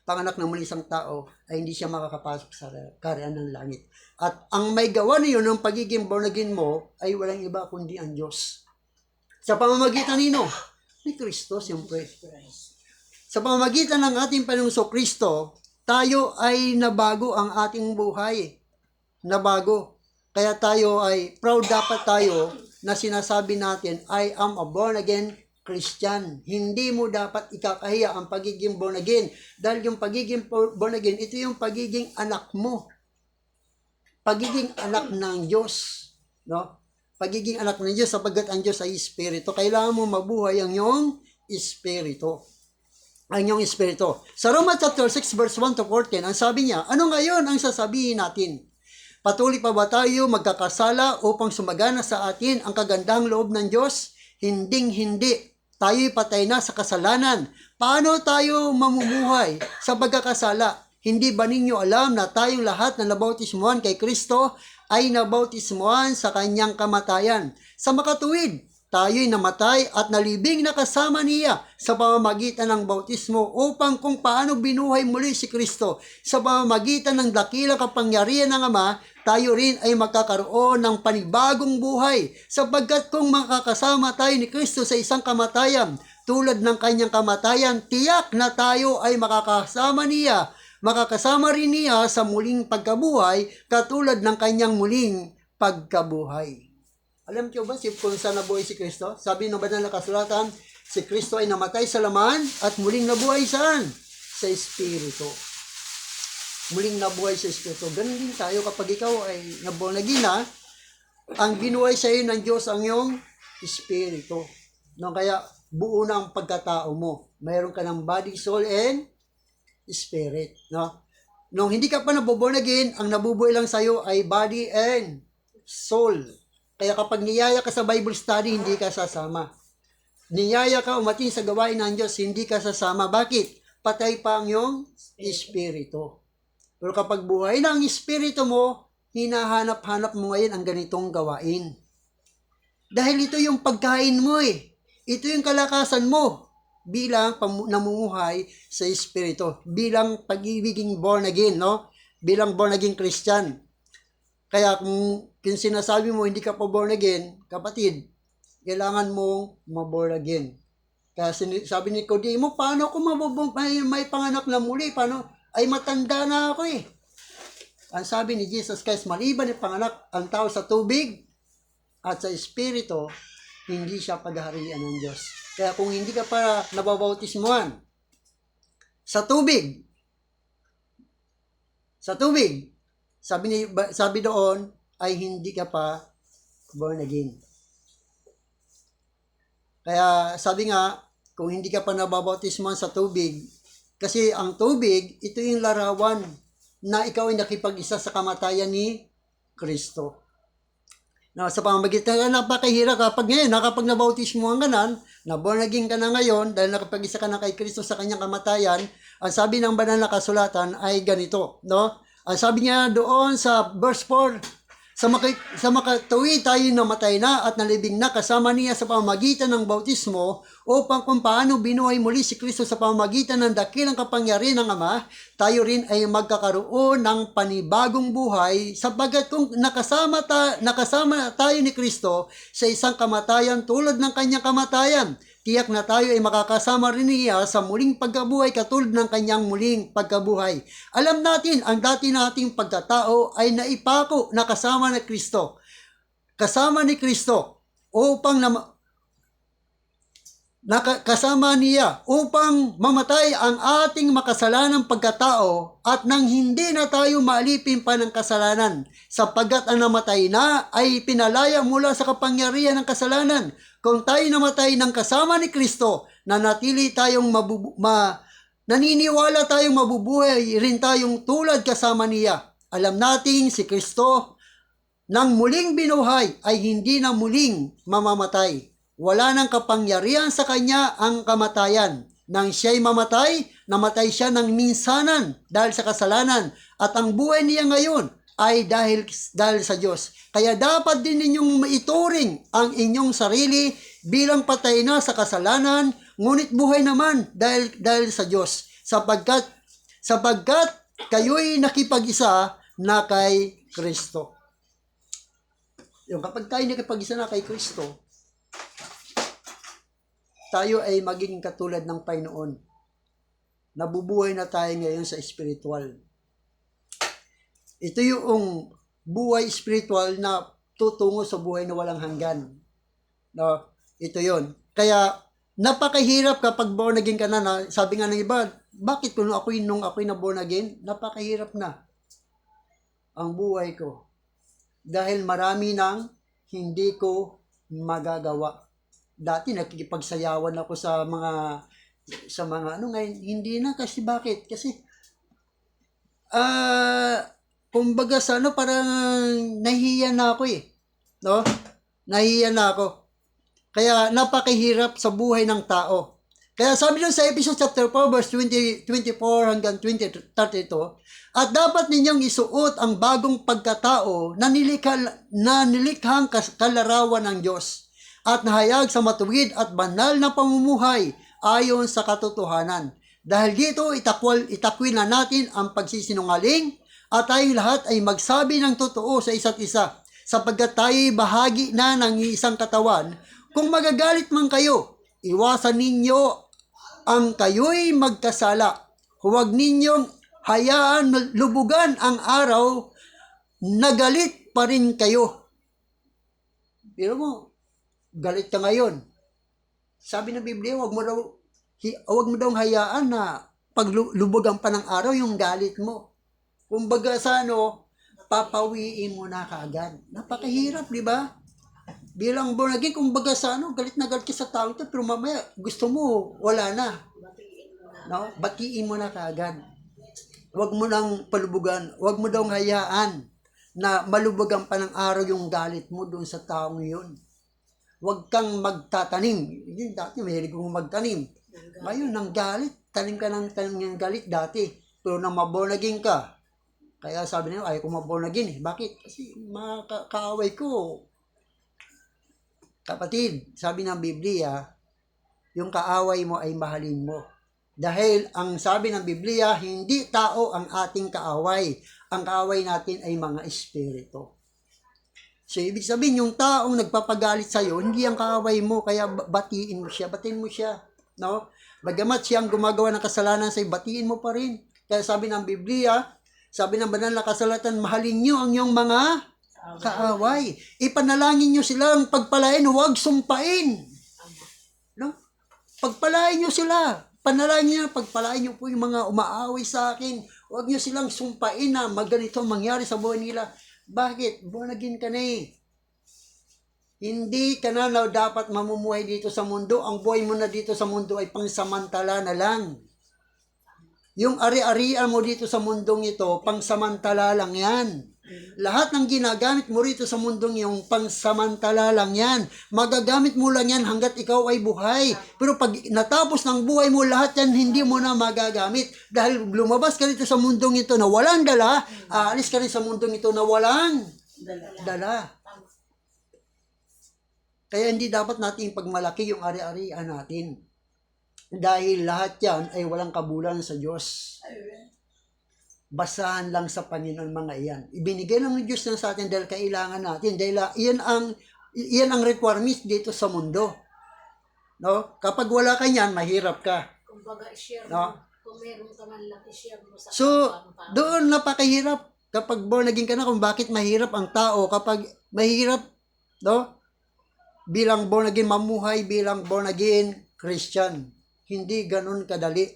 panganak ng muli isang tao ay hindi siya makakapasok sa kaharian ng langit. At ang may gawa niyo ng pagiging born again mo ay walang iba kundi ang Diyos. Sa pamamagitan nino ni Kristo, siyempre. Sa pamamagitan ng ating Panginoong Kristo, tayo ay nabago ang ating buhay. Nabago. Kaya tayo ay proud dapat tayo na sinasabi natin, I am a born again Christian. Hindi mo dapat ikakahiya ang pagiging born again. Dahil yung pagiging born again, ito yung pagiging anak mo. Pagiging anak ng Diyos. No? Pagiging anak ng Diyos sapagkat ang Diyos ay Espiritu. Kailangan mo mabuhay ang iyong Espiritu. Ang iyong Espiritu. Sa Romans chapter 6 verse 1 to 14, ang sabi niya, ano ngayon ang sasabihin natin? Patuloy pa ba tayo magkakasala upang sumagana sa atin ang kagandahang loob ng Diyos? Hinding-hindi. Tayo'y patay na sa kasalanan. Paano tayo mamumuhay sa pagkakasala? Hindi ba ninyo alam na tayong lahat na nabautismuhan kay Kristo ay nabautismuhan sa kanyang kamatayan? Sa makatuwid, tayo'y namatay at nalibing na kasama niya sa pamamagitan ng bautismo upang kung paano binuhay muli si Kristo sa pamamagitan ng dakilang kapangyarihan ng Ama, tayo rin ay magkakaroon ng panibagong buhay sapagkat kung makakasama tayo ni Kristo sa isang kamatayan tulad ng kanyang kamatayan, tiyak na tayo ay makakasama rin niya sa muling pagkabuhay katulad ng kanyang muling pagkabuhay. Alam niyo ba kung saan nabuhay si Kristo? Sabi ng banal na kasulatan, si Kristo ay namatay sa laman at muling nabuhay saan? Sa Espiritu. Muling nabuhay sa Espiritu. Ganun din tayo kapag ikaw ay naborn again na, ang binuhay sa iyo ng Diyos ang iyong Espiritu. No, kaya buo na ang pagkatao mo. Mayroon ka ng body, soul, and spirit. No? Nung hindi ka pa naboborn again, ang nabubuhay lang sa iyo ay body and soul. Kaya kapag niyaya ka sa Bible study, hindi ka sasama. Niyaya ka umatin sa gawain ng Diyos, hindi ka sasama. Bakit? Patay pa ang iyong Espiritu. Pero kapag buhay na ang Espiritu mo, hinahanap-hanap mo ngayon ang ganitong gawain. Dahil ito yung pagkain mo eh. Ito yung kalakasan mo bilang namumuhay sa Espiritu. Bilang pag-ibiging born again, no? Bilang born again Christian. Kaya kung sinasabi mo hindi ka pa born again, kapatid, kailangan mong ma-born again. Kaya sabi ni Nicodemo, paano ako may panganak na muli? Paano? Ay matanda na ako eh. Ang sabi ni Jesus Christ, maliban ni panganak ang tao sa tubig at sa Espiritu, hindi siya paghaharian ng Diyos. Kaya kung hindi ka pa nababautismuhan sa tubig, sabi doon ay hindi ka pa born again. Kaya sabi nga, kung hindi ka pa nababautismuhan sa tubig, kasi ang tubig, ito yung larawan na ikaw ay nakipag-isa sa kamatayan ni Kristo. Na sa pamamagitan napakahirap kapag ngayon, nakapag nabautismuhan ka na born again ka na ngayon, dahil nakapag-isa ka na kay Kristo sa kanyang kamatayan, ang sabi ng banal na kasulatan ay ganito, no? Ang sabi niya doon sa verse 4, sa makatuwid tayo namatay na at nalibing na kasama niya sa pamamagitan ng bautismo upang kung paano binuhay muli si Kristo sa pamamagitan ng dakilang kapangyarihan ng Ama, tayo rin ay magkakaroon ng panibagong buhay sapagkat kung nakasama tayo ni Kristo sa isang kamatayan tulad ng kanyang kamatayan, tiyak na tayo ay makakasama rin niya sa muling pagkabuhay katulad ng kanyang muling pagkabuhay. Alam natin, ang dati nating pagkatao ay naipako na kasama ni Kristo. Kasama ni Kristo upang kasama niya upang mamatay ang ating makasalanang pagkatao at nang hindi na tayo maalipin pa ng kasalanan sapagkat ang namatay na ay pinalaya mula sa kapangyarihan ng kasalanan. Kung tayo namatay ng kasama ni Kristo, nanatili tayong naniniwala tayong mabubuhay rin tayong tulad kasama niya. Alam nating si Kristo nang muling binuhay ay hindi na muling mamamatay. Wala nang kapangyarihan sa kanya ang kamatayan. Nang siya'y mamatay, namatay siya ng minsanan dahil sa kasalanan. At ang buhay niya ngayon ay dahil sa Diyos. Kaya dapat din ninyong maituring ang inyong sarili bilang patay na sa kasalanan, ngunit buhay naman dahil sa Diyos. Sapagkat kayo'y nakipag-isa na kay Kristo. Yung kapag tayo nakipag-isa na kay Kristo, tayo ay magiging katulad ng Panginoon. Nabubuhay na tayo ngayon sa spiritual. Ito yung buhay spiritual na tutungo sa buhay na walang hanggan. No? Ito yon. Kaya napakahirap kapag born again ka na, sabi nga ng iba, bakit nung ako'y na born again, napakahirap na ang buhay ko. Dahil marami nang hindi ko magagawa. Dati nakikipagsayawan ako sa mga ngayon hindi na, kasi bakit? Kasi kumbaga sa parang nahihiya na ako no? Nahihiya na ako. Kaya napakahirap sa buhay ng tao. Kaya sabi doon sa Ephesians chapter 4 verse 24 hanggang 32, at dapat ninyong isuot ang bagong pagkatao na nilikhang kalarawan ng Diyos at nahayag sa matuwid at banal na pamumuhay ayon sa katotohanan. Dahil dito, itakwil na natin ang pagsisinungaling at tayong lahat ay magsabi ng totoo sa isa't isa sapagkat tayo'y bahagi na ng isang katawan. Kung magagalit man kayo, iwasan ninyo ang kayo'y magkasala. Huwag ninyong hayaan lubugan ang araw na galit pa rin kayo. Pero mo, galit ka ngayon. Sabi ng Biblia, wag mo daw hayaan na paglubugan pa ng araw yung galit mo. Kumbaga papawiin mo na kaagad. Napakahirap, di ba? Bilang born again, kumbaga galit na galit ka sa tao ito, pero mamaya gusto mo, wala na. No? Batiin mo na kaagad. Wag mo nang palubugan. Wag mo daw hayaan na malubugan pa ng araw yung galit mo doon sa taong yun. Huwag kang magtatanim. Dati mahilig kong magtanim. Ngayon, nang galit, tanim ka ng galit dati. Pero nang mabornagin ka, kaya sabi nila, ayaw ko mabornagin. Bakit? Kasi mga kaaway ko. Kapatid, sabi ng Biblia, yung kaaway mo ay mahalin mo. Dahil ang sabi ng Biblia, hindi tao ang ating kaaway. Ang kaaway natin ay mga espiritu. So, ibig sabihin, yung taong nagpapagalit sa'yo, hindi ang kaaway mo, kaya batiin mo siya, no? Bagamat siyang gumagawa ng kasalanan sa'yo, batiin mo pa rin. Kaya sabi ng Biblia, sabi ng banal na kasulatan, mahalin nyo ang iyong mga kaaway. Ipanalangin nyo silang pagpalain, huwag sumpain. No? Pagpalain nyo sila. Panalangin nyo, pagpalain nyo po yung mga umaaway sa akin. Huwag nyo silang sumpain na ganito mangyari sa buhay nila. Bakit? Born again ka na Hindi ka na dapat mamumuhay dito sa mundo. Ang buhay mo na dito sa mundo ay pangsamantala na lang. Yung ari-arian mo dito sa mundong ito, pangsamantala lang yan. Lahat ng ginagamit mo rito sa mundong yung pangsamantala lang yan. Magagamit mo lang yan hanggat ikaw ay buhay. Pero pag natapos ng buhay mo, lahat yan hindi mo na magagamit. Dahil lumabas ka rito sa mundong ito na walang dala, aalis ka rin sa mundong ito na walang dala. Kaya hindi dapat natin pagmalaki yung ari-arian natin. Dahil lahat yan ay walang kabulan sa Diyos. Basahan lang sa Panginoon mga iyan. Ibinigay lang ng Diyos na sa atin dahil kailangan natin. Dahil iyan ang requirements dito sa mundo. No? Kapag wala ka niyan, mahirap ka. Kumbaga, i-share No? mo. Kung meron ka man lang, i-share mo sa So, kapwa-tao. doon napakahirap kapag born again ka na kung bakit mahirap ang tao. Kapag mahirap, no? Bilang born again, mamuhay bilang born again Christian. Hindi ganun kadali.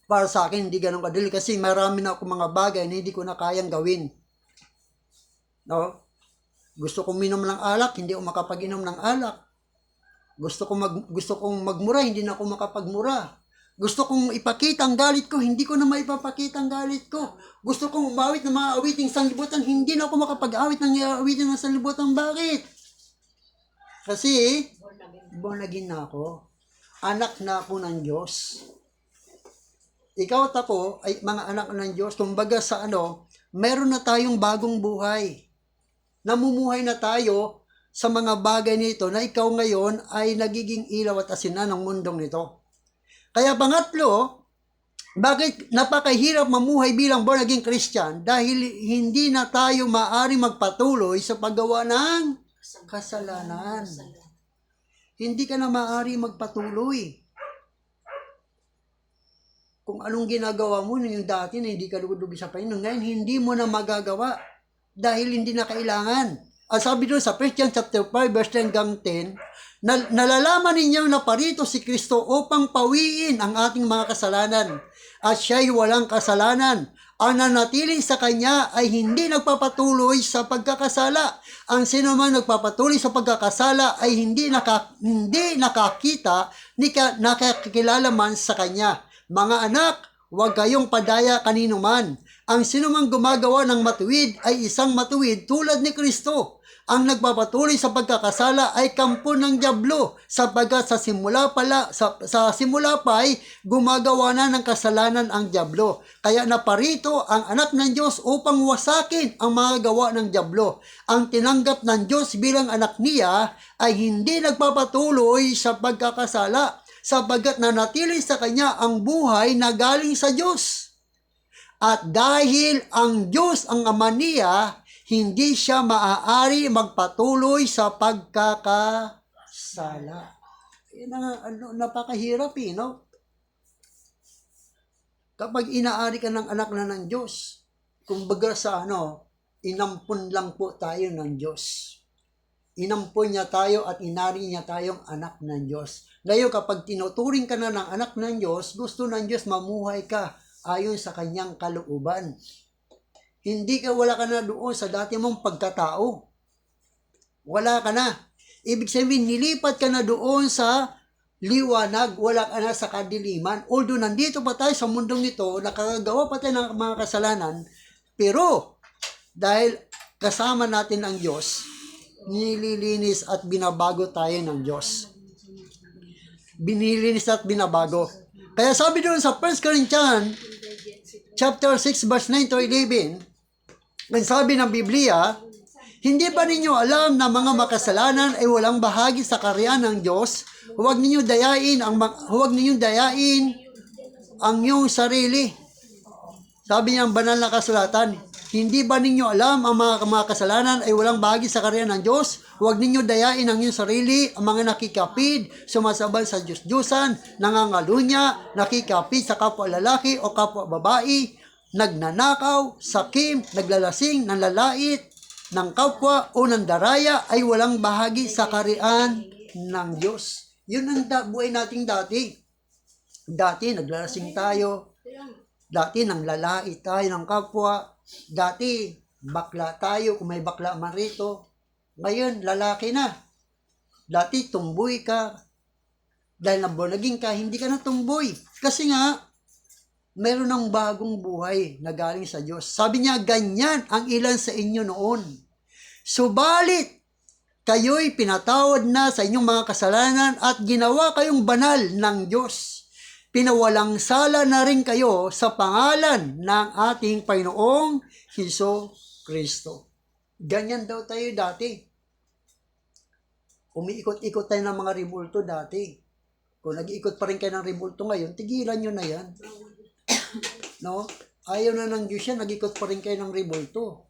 Para sa akin, hindi ganun kadali kasi marami na ako mga bagay na hindi ko na kayang gawin. No? Gusto kong minom ng alak, hindi ako makapag-inom ng alak. Gusto kong magmura, hindi na ako makapagmura. Gusto kong ipakita ang galit ko, hindi ko na maipapakita ang galit ko. Gusto kong umawit ng mga awiting sanlibutan, hindi na ako makapag-awit ng awiting ng sanlibutan. Bakit? Kasi, born again na ako. Anak na ako ng Diyos. Ikaw at ako ay mga anak ng Diyos. Kumbaga sa meron na tayong bagong buhay. Namumuhay na tayo sa mga bagay nito na ikaw ngayon ay nagiging ilaw at asin na ng mundong nito. Kaya pangatlo, bakit napakahirap mamuhay bilang born again Christian? Dahil hindi na tayo maaari magpatuloy sa paggawa ng kasalanan. Hindi ka na maaari magpatuloy. Kung anong ginagawa mo yung dati na hindi ka lugudubi sa Panginoon, ngayon hindi mo na magagawa dahil hindi na kailangan. Ang sabi doon sa 1 John chapter 5 verse 10 hanggang 10, nalalaman ninyo na parito si Kristo upang pawiin ang ating mga kasalanan at siya'y walang kasalanan. Ang nanatili sa Kanya ay hindi nagpapatuloy sa pagkakasala. Ang sino man nagpapatuloy sa pagkakasala ay hindi nakakita ni nakakilala man sa Kanya. Mga anak, huwag kayong padaya kanino man. Ang sino man gumagawa ng matuwid ay isang matuwid tulad ni Kristo. Ang nagpapatuloy sa pagkakasala ay kampo ng dyablo, sapagkat sa simula pa ay gumagawa na ng kasalanan ang dyablo. Kaya naparito ang anak ng Diyos upang wasakin ang mga gawa ng dyablo. Ang tinanggap ng Diyos bilang anak niya ay hindi nagpapatuloy sa pagkakasala, sapagkat nanatili sa kanya ang buhay na galing sa Diyos. At dahil ang Diyos ang ama niya, hindi siya maaari magpatuloy sa pagkakasala. Yan ang napakahirap no? Kapag inaari ka ng anak na ng Diyos, kumbaga sa inampun lang po tayo ng Diyos. Inampun niya tayo at inari niya tayong anak ng Diyos. Ngayon, kapag tinuturing ka na ng anak ng Diyos, gusto ng Diyos mamuhay ka ayon sa kanyang kalooban. Wala ka na doon sa dati mong pagkatao. Wala ka na. Ibig sabihin, nilipat ka na doon sa liwanag, wala ka na sa kadiliman. Although nandito pa tayo sa mundong ito, nakagawa pa tayo ng mga kasalanan, pero dahil kasama natin ang Diyos, nililinis at binabago tayo ng Diyos. Binilinis at binabago. Kaya sabi doon sa 1 Corinthians chapter 6 verse 9 to 11, ang sabi ng Biblia, hindi ba ninyo alam na mga makasalanan ay walang bahagi sa kaharian ng Diyos? Huwag ninyong dayain ang iyong sarili. Sabi niya ang banal na kasulatan, hindi ba ninyo alam ang mga kasalanan ay walang bahagi sa kaharian ng Diyos? Huwag ninyo dayain ang iyong sarili, ang mga nakikapid, sumasabay sa Diyos-Diyusan, nangangalunya, nakikapid sa kapwa lalaki o kapwa babae, nagnanakaw, sakim, naglalasing, nanlalait, ng kapwa o ng daraya ay walang bahagi sa kaharian ng Diyos. Yun ang buhay nating dati. Dati naglalasing tayo. Dati nanglalait tayo ng kapwa. Dati bakla tayo kung may bakla man rito. Ngayon lalaki na. Dati tumboy ka. Dahil nabonaging ka, hindi ka na tumboy. Kasi nga, meron ng bagong buhay na galing sa Diyos. Sabi niya, ganyan ang ilan sa inyo noon. Subalit, kayo'y pinatawad na sa inyong mga kasalanan at ginawa kayong banal ng Diyos. Pinawalang sala na rin kayo sa pangalan ng ating Panginoong Jesucristo. Ganyan daw tayo dati. Umiikot-ikot tayo ng mga rebulto dati. Kung nag-iikot pa rin kayo ng rebulto ngayon, tigilan nyo na yan. No? Ayaw na ng Diyos yan, nag-ikot pa rin kayo ng rebulto.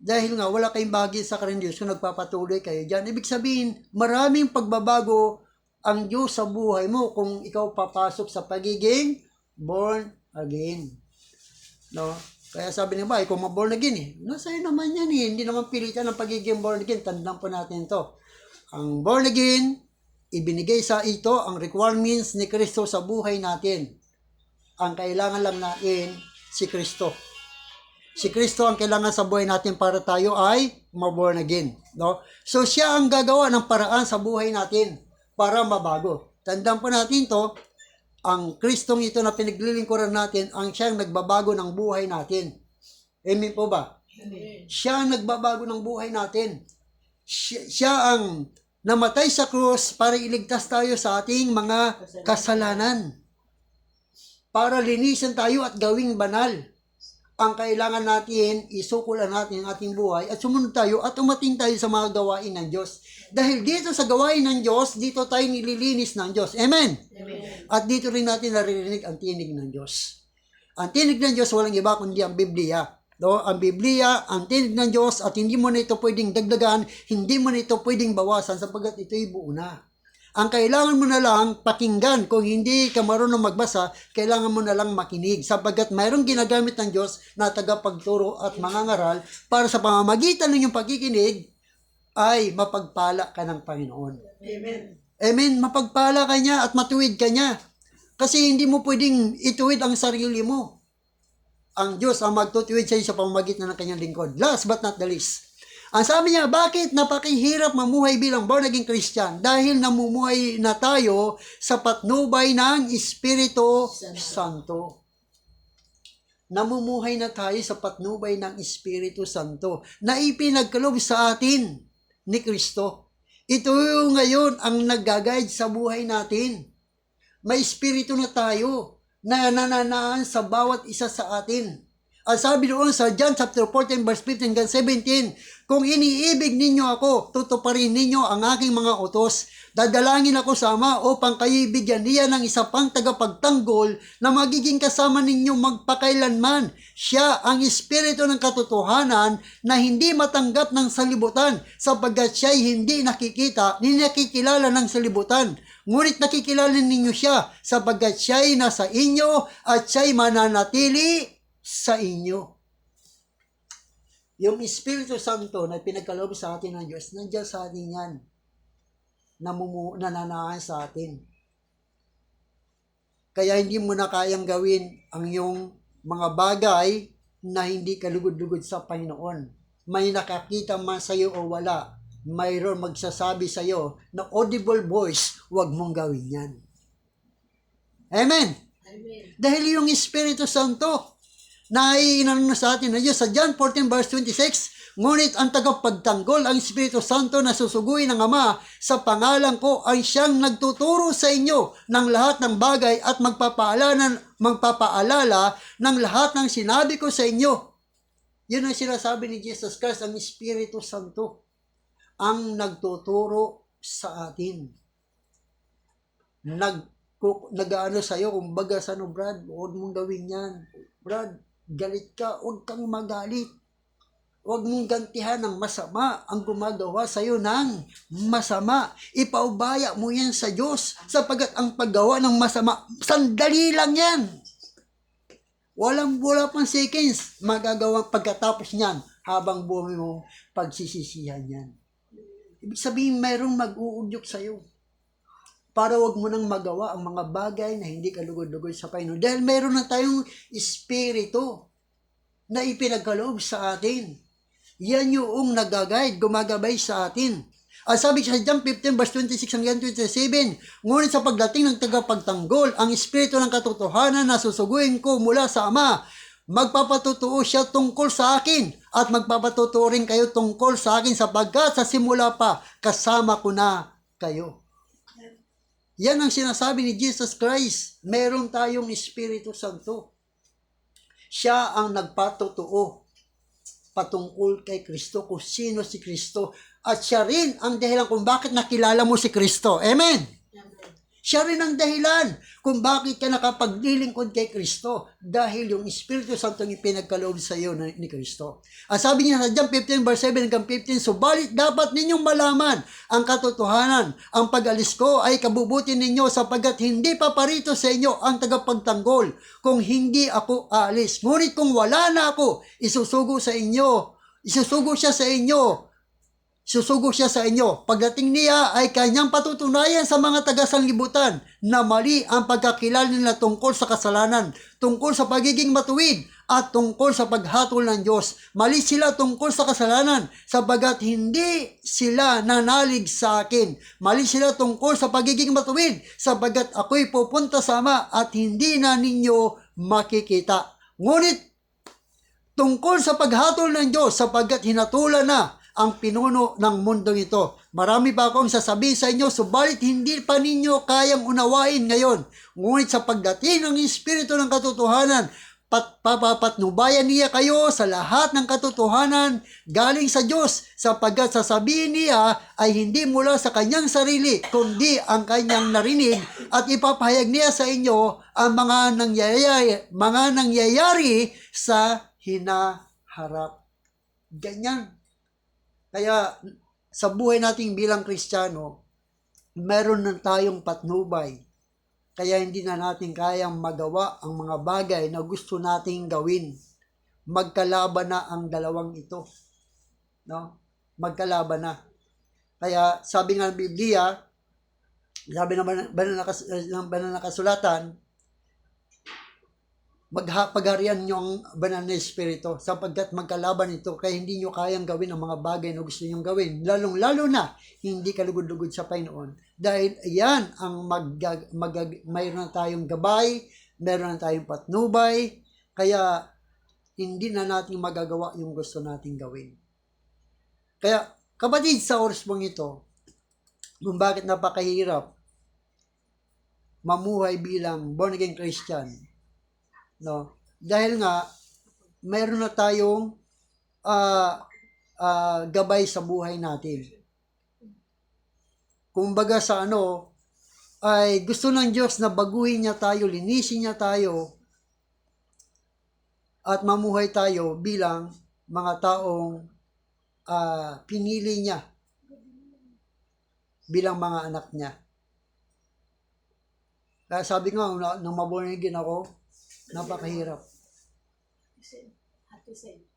Dahil nga, wala kayong bahagi sa karin Diyos kung nagpapatuloy kayo dyan. Ibig sabihin, maraming pagbabago ang Diyos sa buhay mo kung ikaw papasok sa pagiging born again. No? Kaya sabi niya ba, kung ma-born again nasa iyo naman yan hindi naman pilitan ng pagiging born again. Tandaan po natin to. Ang born again, ibinigay sa ito ang requirements ni Kristo sa buhay natin. Ang kailangan lang natin si Kristo. Si Kristo ang kailangan sa buhay natin para tayo ay ma-born again. No? So siya ang gagawa ng paraan sa buhay natin para mabago. Tandaan po natin to, ang Kristong ito na pinaglilingkuran natin, ang siyang nagbabago ng buhay natin. Amen po ba? Amen. Siya ang nagbabago ng buhay natin. Siya ang namatay sa krus para iligtas tayo sa ating mga kasalanan. Para linisin tayo at gawing banal. Ang kailangan natin, isukulan natin ang ating buhay at sumunod tayo at umating tayo sa mga gawain ng Diyos. Dahil dito sa gawain ng Diyos, dito tayo nililinis ng Diyos. Amen? Amen. At dito rin natin naririnig ang tinig ng Diyos. Ang tinig ng Diyos walang iba kundi ang Biblia. No? Ang Biblia, ang tinig ng Diyos at hindi mo na ito pwedeng dagdagan, hindi mo na ito pwedeng bawasan sapagkat ito'y buo na. Ang kailangan mo na lang pakinggan. Kung hindi ka marunong magbasa, kailangan mo na lang makinig sapagkat mayroong ginagamit ng Diyos na tagapagturo at mangangaral para sa pamamagitan ng iyong pagkikinig ay mapagpala ka ng Panginoon. Amen. Amen. Mapagpala ka niya at matuwid ka niya. Kasi hindi mo pwedeng ituwid ang sarili mo. Ang Diyos ang magtutuwid sa iyo sa pamamagitan ng kanyang lingkod. Last but not the least. Ang sabi niya, bakit napakahirap mamuhay bilang born again Christian? Dahil namumuhay na tayo sa patnubay ng Espiritu Santo. Namumuhay na tayo sa patnubay ng Espiritu Santo na ipinagkaloob sa atin ni Kristo. Ito ngayon ang nag-guide sa buhay natin. May Espiritu na tayo na nananaan sa bawat isa sa atin. Ang sabi doon sa John chapter 14 verse 15 hanggang 17, kung iniibig ninyo ako, tutuparin ninyo ang aking mga utos. Dadalangin ako sa Ama upang kayo'y bigyan niya ng isa pang tagapagtanggol na magiging kasama ninyo magpakailanman. Siya ang Espiritu ng katotohanan na hindi matanggap ng salibutan sapagkat siya'y hindi nakikita ni nakikilala ng salibutan. Ngunit nakikilala ninyo siya sapagkat siya'y nasa inyo at siya'y mananatili sa inyo. Yung Espiritu Santo na pinagkaloob sa atin ng Diyos, nandiyan sa atin yan. Nananaan sa atin. Kaya hindi mo na kayang gawin ang iyong mga bagay na hindi kalugod-lugod sa Panginoon. May nakakita man sa iyo o wala, mayroon magsasabi sa iyo na audible voice, huwag mong gawin yan. Amen? Amen. Dahil yung Espiritu Santo, na inano sa atin na Diyos sa John 14 verse 26, ngunit ang tagapagtanggol, ang Espiritu Santo na susuguin ng Ama sa pangalan ko ay siyang nagtuturo sa inyo ng lahat ng bagay at magpapaalala ng lahat ng sinabi ko sa inyo. Yun ang sinasabi ni Jesus Christ, ang Espiritu Santo ang nagtuturo sa atin. Nag-ano sa'yo, kumbaga sa Brad, huwag mong gawin yan. Brad, galit ka, huwag kang magalit. Huwag mong gantihan ng masama ang gumagawa sa iyo ng masama. Ipaubaya mo yan sa Diyos sapagkat ang paggawa ng masama, sandali lang yan. Wala pang seconds magagawa pagkatapos niyan habang buhay mo pagsisisihan yan. Ibig sabihin, mayroong mag-uudyok sa iyo para wag mo nang magawa ang mga bagay na hindi kalugod-lugod sa Panginoon. Dahil mayroon na tayong Espiritu na ipinagkaloob sa atin. Yan yung nag-guide, gumagabay sa atin. Ang sabi sa John 15 verse 26 hanggang 27, ngunit sa pagdating ng tagapagtanggol, ang Espiritu ng katotohanan na susuguin ko mula sa Ama, magpapatutuo siya tungkol sa akin at magpapatutuo rin kayo tungkol sa akin sapagkat sa simula pa kasama ko na kayo. Yan ang sinasabi ni Jesus Christ. Meron tayong Espiritu Santo. Siya ang nagpatutuo patungkol kay Kristo, kung sino si Kristo. At siya rin ang dahilan kung bakit nakilala mo si Kristo. Amen? Siya rin ang dahilan kung bakit ka nakapaglilingkod kay Kristo. Dahil yung Espiritu Santo ang ipinagkaloob sa iyo ni Kristo. Ang sabi niya sa John 15 verse 7 hanggang 15, subalit dapat ninyong malaman ang katotohanan. Ang pag-alis ko ay kabubuti ninyo sapagkat hindi paparito sa inyo ang tagapagtanggol kung hindi ako aalis. Ngunit kung wala na ako, isusugo siya sa inyo Susugo siya sa inyo. Pagdating niya ay kanyang patutunayan sa mga taga-sanlibutan na mali ang pagkakilala nila tungkol sa kasalanan, tungkol sa pagiging matuwid, at tungkol sa paghatol ng Diyos. Mali sila tungkol sa kasalanan sapagat hindi sila nanalig sa akin. Mali sila tungkol sa pagiging matuwid sapagat ako'y pupunta sa Ama at hindi na ninyo makikita. Ngunit tungkol sa paghatol ng Diyos sapagat hinatulan na ang pinuno ng mundong ito. Marami pa akong sasabihin sa inyo, subalit hindi pa ninyo kayang unawain ngayon. Ngunit sa pagdating ng Espiritu ng katotohanan, papapatnubayan niya kayo sa lahat ng katotohanan galing sa Diyos, sapagkat sasabihin niya ay hindi mula sa kanyang sarili, kundi ang kanyang narinig, at ipapahayag niya sa inyo ang mga nangyayari sa hinaharap. Ganyan. Kaya sa buhay nating bilang Kristiyano, meron na tayong patnubay. Kaya hindi na natin kayang magawa ang mga bagay na gusto nating gawin. Magkalaban na ang dalawang ito. No? Magkalaban na. Kaya sabi nga ng Biblia, sabi ng banal na kasulatan, pagharian nyo ang banal na espiritu sapagkat magkalaban ito kaya hindi nyo kayang gawin ang mga bagay na gusto nyo gawin. Lalong-lalo na hindi kalugod-lugod sa Panginoon. Dahil yan ang mayroon na tayong gabay, mayroon na tayong patnubay, kaya hindi na natin magagawa yung gusto nating gawin. Kaya kapatid, sa oras mong ito, kung bakit napakahirap mamuhay bilang born again Christian, no? Dahil nga mayroon na tayong gabay sa buhay natin. Kumbaga sa ay gusto ng Diyos na baguhin niya tayo, linisin niya tayo, at mamuhay tayo bilang mga taong pinili niya bilang mga anak niya. Kaya sabi nga, nung mabornigin ako, napakahirap.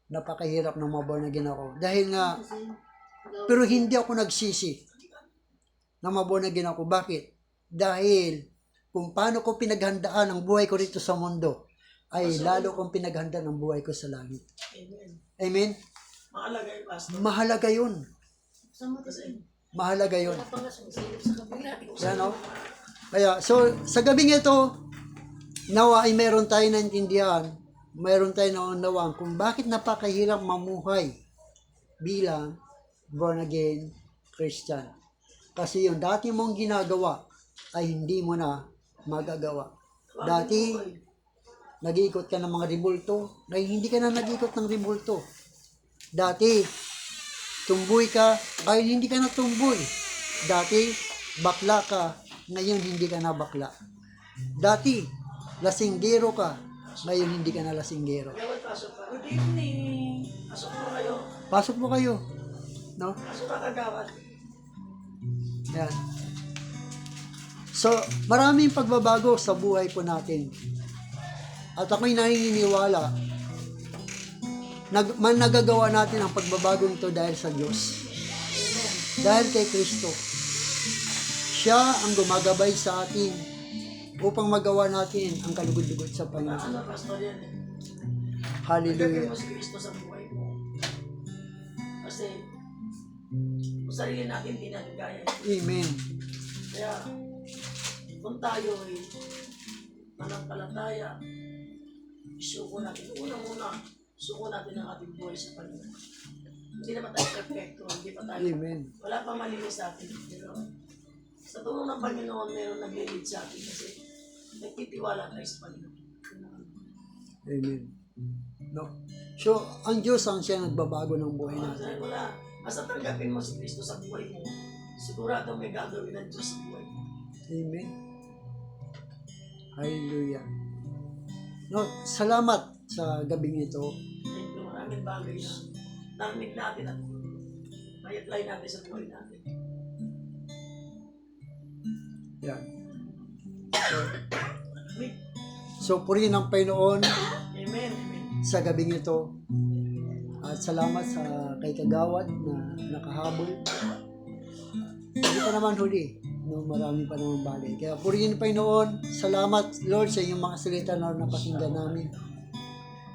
Napakahirap nung mabornigin ako. Dahil nga, pero hindi ako nagsisi na mabornigin ako. Bakit? Dahil kung paano ko pinaghandaan ang buhay ko rito sa mundo, ay lalo kong pinaghandaan ang buhay ko sa langit. Amen. Amen? Mahalaga yung pastor. Mahalaga yun. Kasi Mahalaga yun. Wala pa nga sumisilip sa kabila. Yan, no? Kaya, so, sa gabing ito, nawa ay meron tayo naintindihan, meron tayo naunawang kung bakit napakahirap mamuhay bilang born again Christian. Kasi yung dati mong ginagawa ay hindi mo na magagawa. Dati, nag-iikot ka ng mga ribulto, ay hindi ka na nag-iikot ng ribulto. Dati, tumboy ka, ay hindi ka na tumboy. Dati, bakla ka, ngayon hindi ka na bakla. Dati, lasinggero ka, ngayon hindi ka na lasinggero. good evening. Pasok po kayo. Pasok mo kayo. No? Pasok ka kagawad. Yan. So, maraming pagbabago sa buhay po natin. At ako'y naniniwala nagagawa natin ang pagbabago ito dahil sa Diyos. Dahil kay Kristo. Siya ang gumagabay sa atin upang magawa natin ang kalugod-lugod sa Panginoon. Ano, pastor yan eh. Hallelujah. Nagkagay mo si Kristo sa buhay mo. Kasi, kung sarili natin, di natin kaya. Amen. Kaya, kung tayo ay manampalataya, isuko natin. Unang-una, suko natin ang ating buhay sa Panginoon. Hindi naman tayo perfecto, hindi pa tayo. Amen. Wala pang malinis sa atin. Pero, sa tulong ng Panginoon, meron nag-lead sa atin kasi nagtitiwala tayo sa Panginoon. Amen. No. So, ang Diyos ang siya nagbabago ng buhay natin. Dahil wala, basta tanggapin mo si Kristo sa buhay mo, sigurado may gagawin ng Diyos sa buhay mo. Amen. Hallelujah. No, salamat sa gabing ito. Thank you, maraming bagay na narinig natin at may apply natin sa buhay natin. Yan. Amen. So, purihin ang Panginoon Amen. sa gabing ito. At salamat sa kay Kagawad na nakahabol. Hindi pa naman huli. No, marami pa naman bagay. Kaya purihin Panginoon. Salamat Lord sa inyong mga salita na napakinggan namin.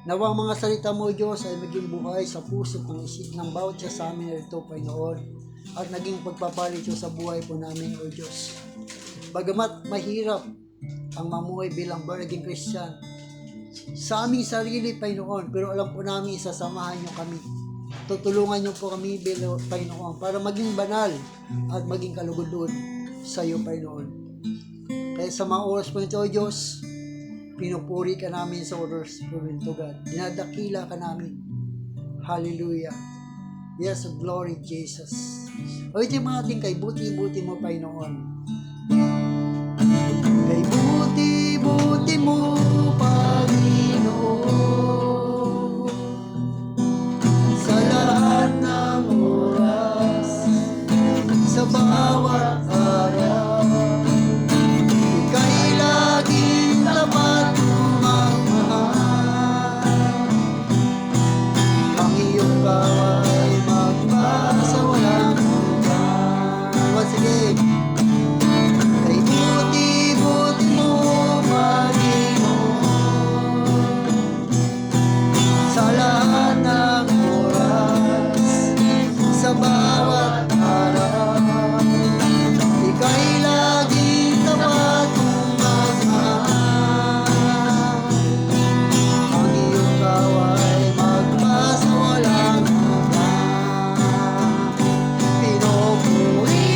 Nawa ang mga salita mo, Diyos, ay maging buhay sa puso ng isip ng bawat siya sa amin ito, Panginoon. At naging pagpapalit siya sa buhay po namin, O Diyos. Bagamat mahirap ang mamuhay bilang born-again Christian, sa aming sarili, Panginoon, pero alam po namin isasamahan niyo kami. Tutulungan niyo po kami, Panginoon, para maging banal at maging kalugod sa iyo, Panginoon. Kaya sa mga oras po ito, O Diyos, pinupuri ka namin sa oras po ito, God. Dinadakila ka namin. Hallelujah. Yes, glory Jesus. O ito yung mga ating kay buti-buti mo, Panginoon. Kay buti-buti mo, Panginoon, sa lahat ng oras, sa bawat araw, ika'y laging tapat magmahal. Ang iyong kaway magpasa walang hanggan. Sige. Kay buti-buti mo, Panginoon, sa lahat ng oras, sa bawat araw, ika'y laging tapat magmahal. Ang iyong kaway magpasa walang hanggan. Pinupuri,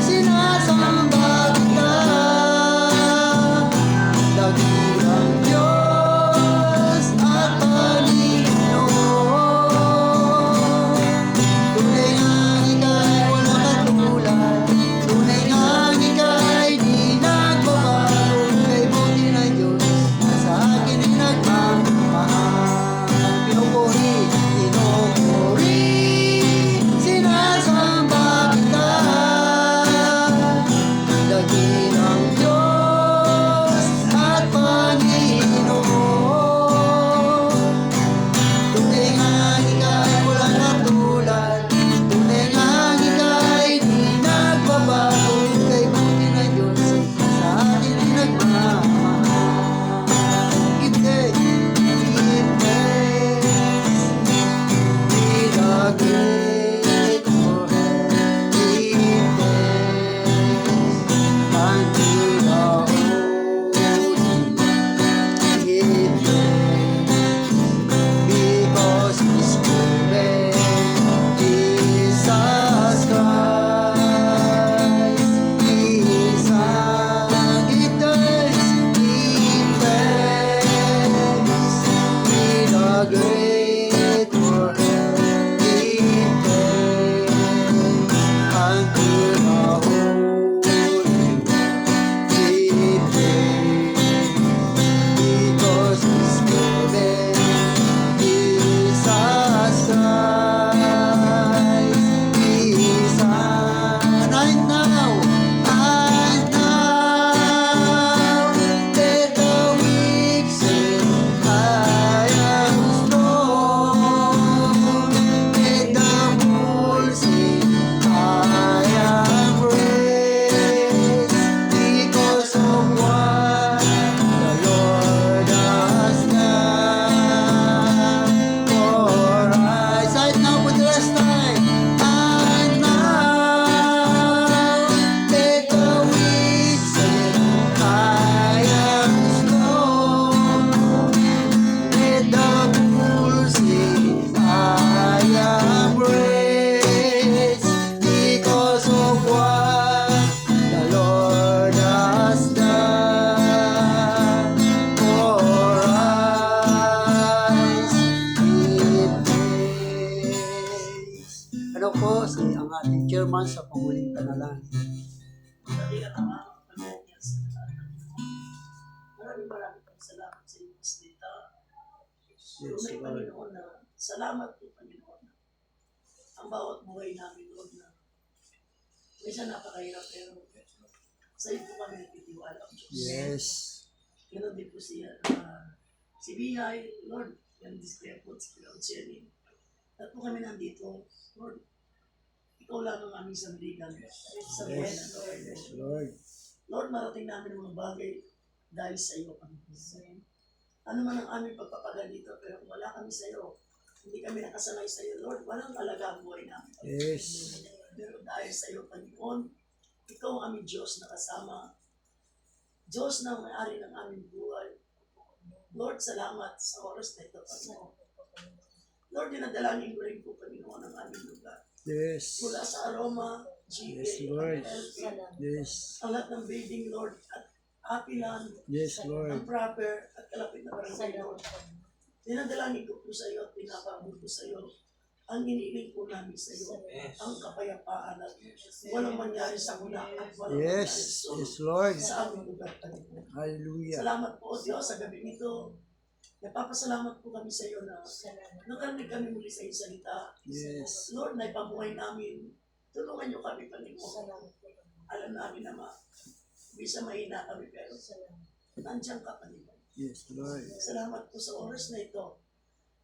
sinasamba kita, dakilang Diyos at Panginoon. Tunay ngang ika'y walang katulad, tunay ngang ika'y di nagbabago. Kay buti ng Diyos na sa akin ay nagmamahal. Pinupuri, sinasamba kita, dakilang Diyos at Panginoon. Tunay ngang ika'y walang katulad, tunay ngang ika'y di nagbabago. Kay buti ng Diyos sa atin ay nagmamahal. Give thanks, be the great forever. Give thanks unto the Holy. Give thanks because He's proven Jesus Christ. He is Son. Give thanks, give thanks, be the great forever. Give thanks unto the Holy. Give thanks because He's proven Jesus Christ. He is Son. And now, let the weak say, I am strong. Let the poor say, I am raised because of what the Lord has done for us. Right now for the last time. And now, let the weak say, I am strong. Let the poor say, I am raised because of what the Lord has done for us. Give thanks. Ano po ang ating chairman sa panguling panalangin. Dakilang Ama, Panginoon niya sa lahat ng Panginoon. Maraming pong salamat sa iyong salita. Tunay, Panginoon, na salamat po, Panginoon. Ang bawat buhay namin, Lord, na minsan napakahirap, pero sa iyo po kami nagtitiwala, Diyos. Yes. Ganon din po siya. Si Bihay, Lord, Yan, display po, si Lord Jenny. At po kami nandito, Lord, ikaw lang ang aming sandigan. Sa buhay na to. Yes, Lord. Lord, marating namin ang mga bagay dahil sa iyo, Panginoon. Ano man ang aming pagpapagal dito, pero kung wala kami sa iyo, hindi kami nakasanay sa iyo, Lord, walang talaga ang buhay namin. Yes. Pero dahil sa iyo, Panginoon, ikaw ang aming Diyos na kasama. Diyos na may-ari ng aming buhay. Lord, salamat sa oras na ito, Panginoon. Lord, dinadalangin ko rin po, Panginoon, ang aming lugar. Yes. Mula sa aroma, GA, Yes, Lord. LP, Yes. ang lahat ng building, Lord, at Happy Land, Yes, Lord. ang proper at kalapit na barangay, Lord. Dinadalangin ko po sa iyo at pinapamod ko sa iyo ang iniiling po namin sa iyo, Yes. ang kapayapaan at walang mangyari sa mula at walang Yes. mangyari sa Yes, Lord. sa aming lugar, Panginoon. Hallelujah. Salamat po, Diyos, sa gabi nito. Napapasalamat po kami sa iyo na nakarinig kami muli sa iyong salita. Yes. Lord, na ipamuhay namin. Tulungan niyo kami, Panginoon. Alam namin na bisa mahina kami, pero nandiyan ka, Panginoon. Yes, Lord. Salamat po sa oras na ito.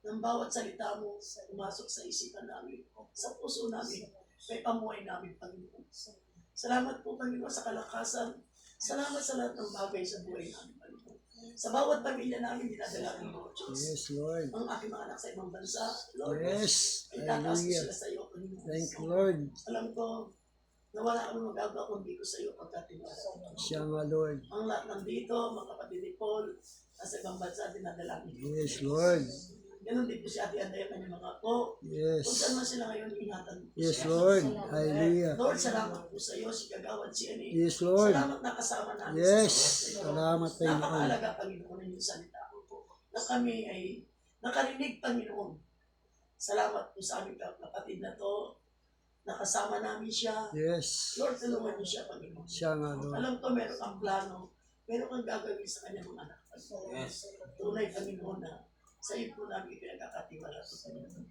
Nang bawat salita mo, pumasok sa isipan namin, sa puso namin, may pamuhay namin, Panginoon. Salamat po, Panginoon, sa kalakasan. Salamat sa lahat ng bagay sa buhay namin, Panginoon. Sa bawat pamilya namin, dinadalangin mo, Diyos. Yes, Lord. Ang aking mga anak sa ibang bansa, Lord, Yes. itataas ko Hallelujah. sila sa iyo, Panginoon. Thank you, Lord. Alam ko na wala kami magagawa kung di ko sa iyo pagkatiwala. Siya nga, Lord. Ang lahat nandito, mga kapatid ni Paul, nasa ibang bansa, dinadalangin ko. Yes, Lord. Ganon din po si Ate Anday ang kanyang mga apo. Kung Yes. saan man sila ngayon, ingatan po Yes, siya. Lord. Hallelujah. Lord, salamat po sa iyo, si Kagawad, si Ani. Yes, Lord. Salamat na kasama namin Yes. sa iyo. Salamat, Panginoon. Napakahalaga, Panginoon, ang iyong salita ko po. Na kami ay nakarinig, Panginoon. Salamat po sa aming kapatid na to. Nakasama namin siya. Yes. Lord, tulungan niyo siya, Panginoon. Siya nga, Lord. Alam ko, meron kang plano. Meron kang gagawin sa kanyang mga anak. Yes. Tunay, Panginoon, na sa iyo po namin pinagkakatiwala sa Panginoon.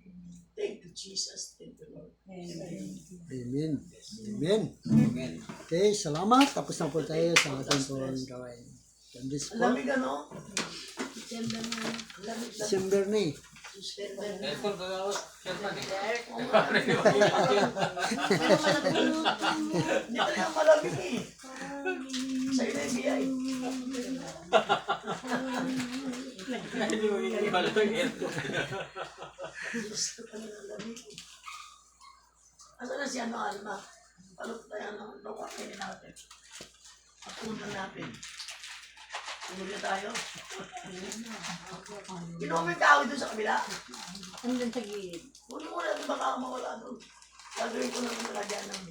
Thank you, Jesus. Thank you, Lord. Amen. Amen. Amen. Okay, salamat. Tapos na po tayo sa ating pong gawain. God bless Ang po. lamig, ano? December na. Ang lamig na. December na eh. Aircon ka ako. Siyempre. Hindi talaga malamig eh. Sa iyo na yung biyay. Hindi mo iniwala ng aircon. Gusto ka na ng lamig eh. Asa na si ano, Alma? Palot tayo ng roka kainin natin. At punan natin. Tulog na tayo. Kinuha mo yung kahoy doon sa kabila. Hanggang sa gilid. Huwag mo na baka mawala doon. Gagawin ko lang yung lagyan ng